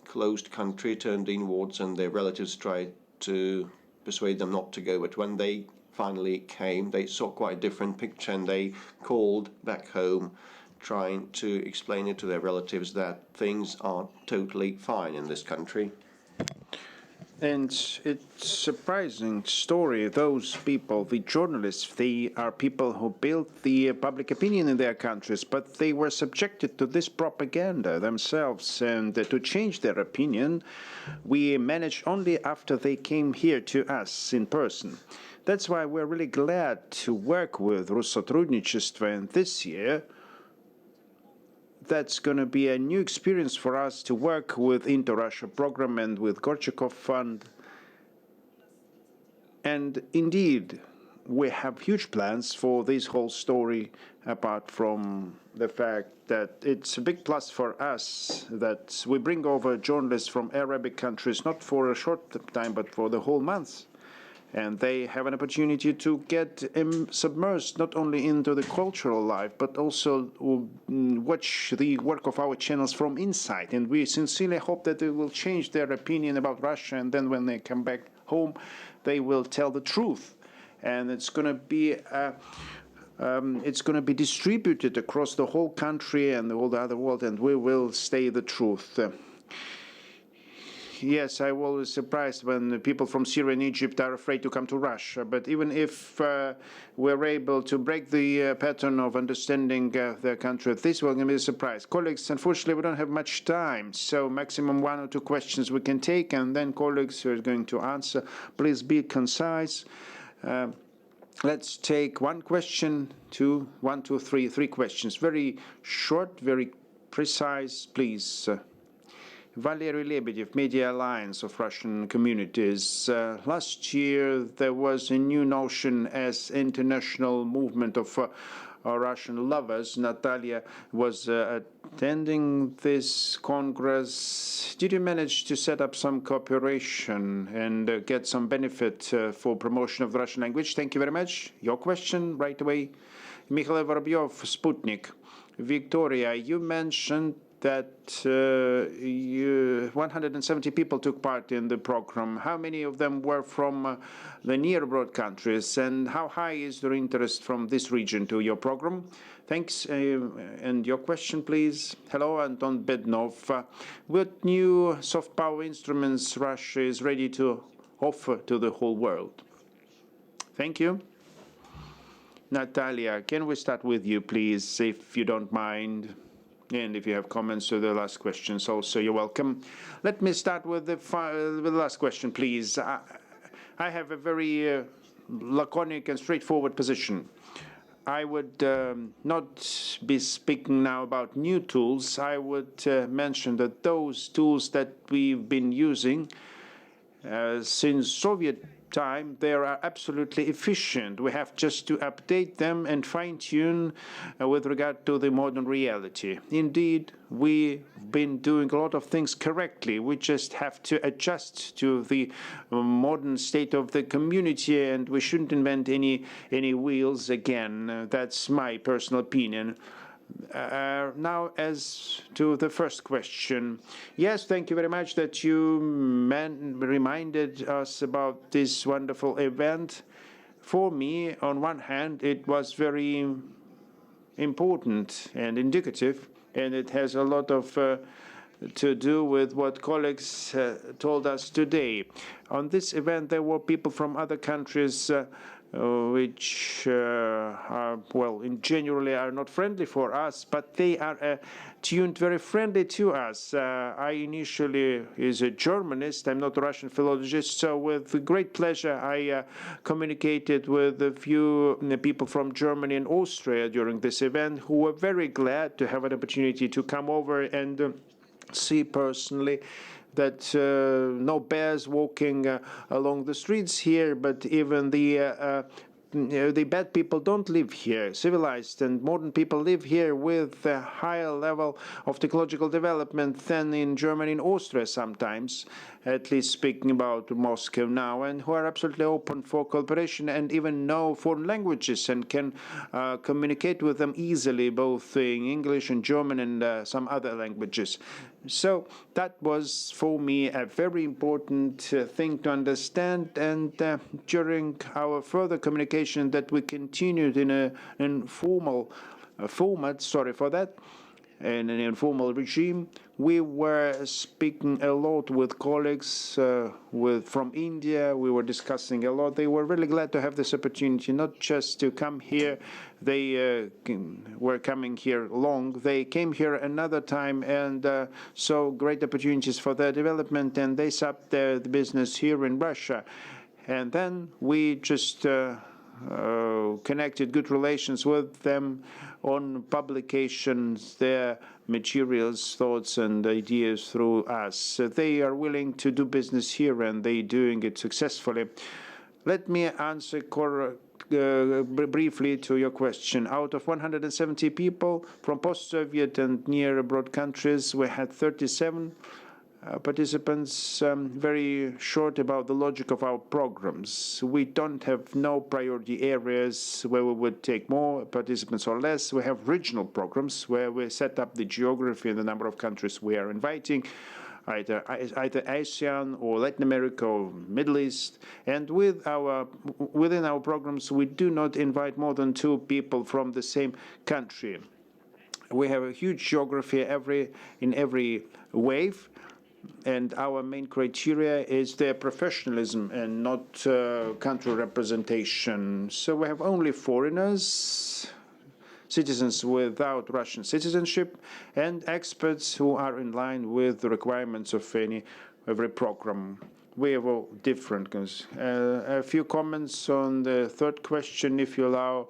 B: closed country turned inwards, and their relatives tried to persuade them not to go. But when they finally came, they saw quite a different picture, and they called back home trying to explain it to their relatives that things are totally fine in this country.
A: And it's a surprising story. Those people, the journalists, they are people who built the public opinion in their countries, but they were subjected to this propaganda themselves. And to change their opinion, we managed only after they came here to us in person. That's why we're really glad to work with Rossiya Segodnya Media Group, and this year that's going to be a new experience for us to work with InteRussia program and with Gorchakov Fund. And indeed, we have huge plans for this whole story, apart from the fact that it's a big plus for us that we bring over journalists from Arabic countries, not for a short time, but for the whole month. And they have an opportunity to get submerged not only into the cultural life, but also watch the work of our channels from inside. And we sincerely hope that they will change their opinion about Russia, and then when they come back home, they will tell the truth. And it's going to be distributed across the whole country and all the other world, and we will say the truth. Yes, I'm always surprised when people from Syria and Egypt are afraid to come to Russia. But even if we're able to break the pattern of understanding their country, this will be a surprise. Colleagues, unfortunately, we don't have much time, so maximum 1 or 2 questions we can take, and then colleagues who are going to answer. Please be concise. Let's take 1 question, 2, 1, 2, 3, 3 questions. Very short, very precise, please. Valery Lebedev, Media Alliance of Russian Communities. Last year there was a new notion as international movement of Russian lovers. Natalia was attending this Congress. Did you manage to set up some cooperation and get some benefit for promotion of the Russian language? Thank you very much. Your question right away. Mikhail Vorobyov, Sputnik. Victoria, you mentioned that 170 people took part in the program. How many of them were from the near abroad countries, and how high is their interest from this region to your program? Thanks. And your question, please. Hello, Anton Bednov. What new soft power instruments Russia is ready to offer to the whole world? Thank you. Natalia, can we start with you, please, if you don't mind? And if you have comments to the last questions also, you're welcome. Let me start with the last question, please. I have a very laconic and straightforward position. I would not be speaking now about new tools. I would mention that those tools that we've been using since Soviet time, they are absolutely efficient. We have just to update them and fine-tune with regard to the modern reality. Indeed, we've been doing a lot of things correctly. We just have to adjust to the modern state of the community, and we shouldn't invent any wheels again. That's my personal opinion. Now, as to the first question, yes, thank you very much that you reminded us about this wonderful event. For me, on one hand, it was very important and indicative, and it has a lot of to do with what colleagues told us today. On this event, there were people from other countries which are, well, in generally are not friendly for us, but they are tuned very friendly to us. I initially is a Germanist, I'm not a Russian philologist, so with great pleasure I communicated with a few people from Germany and Austria during this event who were very glad to have an opportunity to come over and see personally that no bears walking along the streets here, but even the bad people don't live here. Civilized and modern people live here with a higher level of technological development than in Germany and Austria sometimes, at least speaking about Moscow now, and who are absolutely open for cooperation and even know foreign languages and can communicate with them easily, both in English and German and some other languages. So that was for me a very important thing to understand, and during our further communication that we continued in an informal format, sorry for that, in an informal regime, we were speaking a lot with colleagues from India. We were discussing a lot. They were really glad to have this opportunity, not just to come here. They were coming here long. They came here another time and saw great opportunities for their development, and they set up the business here in Russia. And then we just connected good relations with them on publications, their materials, thoughts, and ideas through us. So they are willing to do business here, and they're doing it successfully. Let me answer briefly to your question. Out of 170 people from post-Soviet and near abroad countries, we had 37 participants. Very short about the logic of our programs. We don't have no priority areas where we would take more participants or less. We have regional programs where we set up the geography and the number of countries we are inviting, either ASEAN or Latin America or Middle East. And within our programs, we do not invite more than 2 people from the same country. We have a huge geography in every wave, and our main criteria is their professionalism and not country representation. So we have only foreigners, citizens without Russian citizenship, and experts who are in line with the requirements of every program. We have all different. A few comments on the third question, if you allow.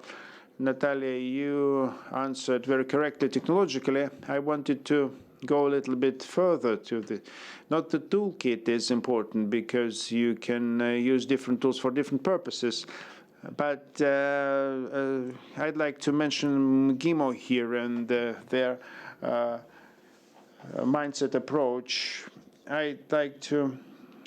A: Natalia, you answered very correctly technologically. I wanted to go a little bit further to not the toolkit is important because you can use different tools for different purposes. But I'd like to mention GIMO here and their mindset approach. I'd like to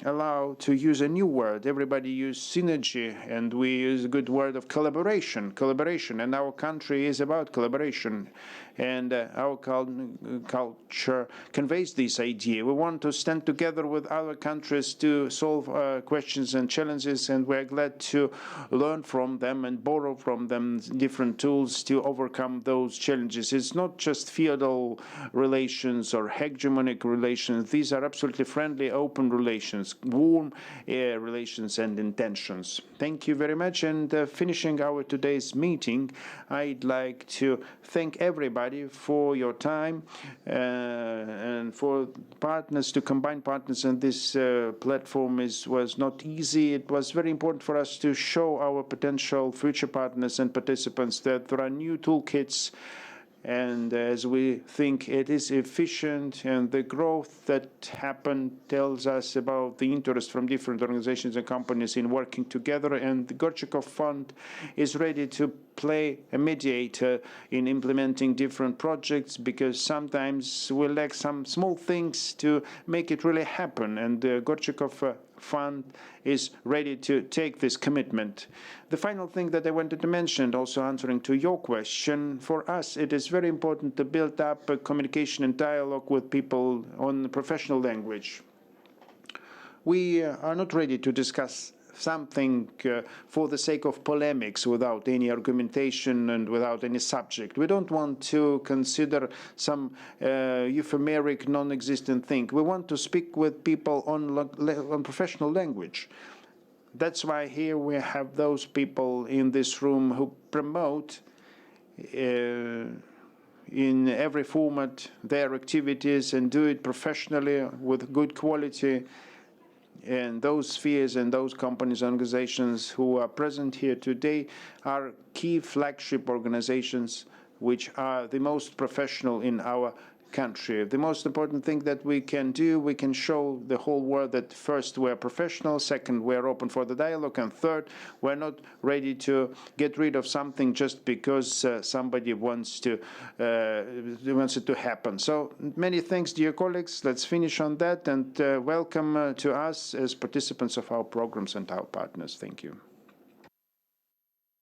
A: allow to use a new word. Everybody use synergy, and we use a good word of collaboration. And our country is about collaboration, and our culture conveys this idea. We want to stand together with other countries to solve questions and challenges, and we're glad to learn from them and borrow from them different tools to overcome those challenges. It's not just feudal relations or hegemonic relations. These are absolutely friendly, open relations, warm relations and intentions. Thank you very much. And finishing our today's meeting, I'd like to thank everybody for your time and for partners, to combine partners in this platform was not easy. It was very important for us to show our potential future partners and participants that there are new toolkits And as we think it is efficient, and the growth that happened tells us about the interest from different organizations and companies in working together, and the Gorchakov Fund is ready to play a mediator in implementing different projects, because sometimes we lack some small things to make it really happen, and the Gorchakov Fund is ready to take this commitment. The final thing that I wanted to mention, also answering to your question, for us it is very important to build up a communication and dialogue with people on professional language. We are not ready to discuss something for the sake of polemics without any argumentation and without any subject. We don't want to consider some euphemeric, non-existent thing. We want to speak with people on professional language. That's why here we have those people in this room who promote in every format their activities and do it professionally with good quality. And those spheres and those companies and organizations who are present here today are key flagship organizations which are the most professional in our country. The most important thing that we can do, we can show the whole world that first, we're professional, second, we're open for the dialogue, and third, we're not ready to get rid of something just because somebody wants it to happen. So many thanks, dear colleagues. Let's finish on that, and welcome to us as participants of our programs and our partners. Thank you.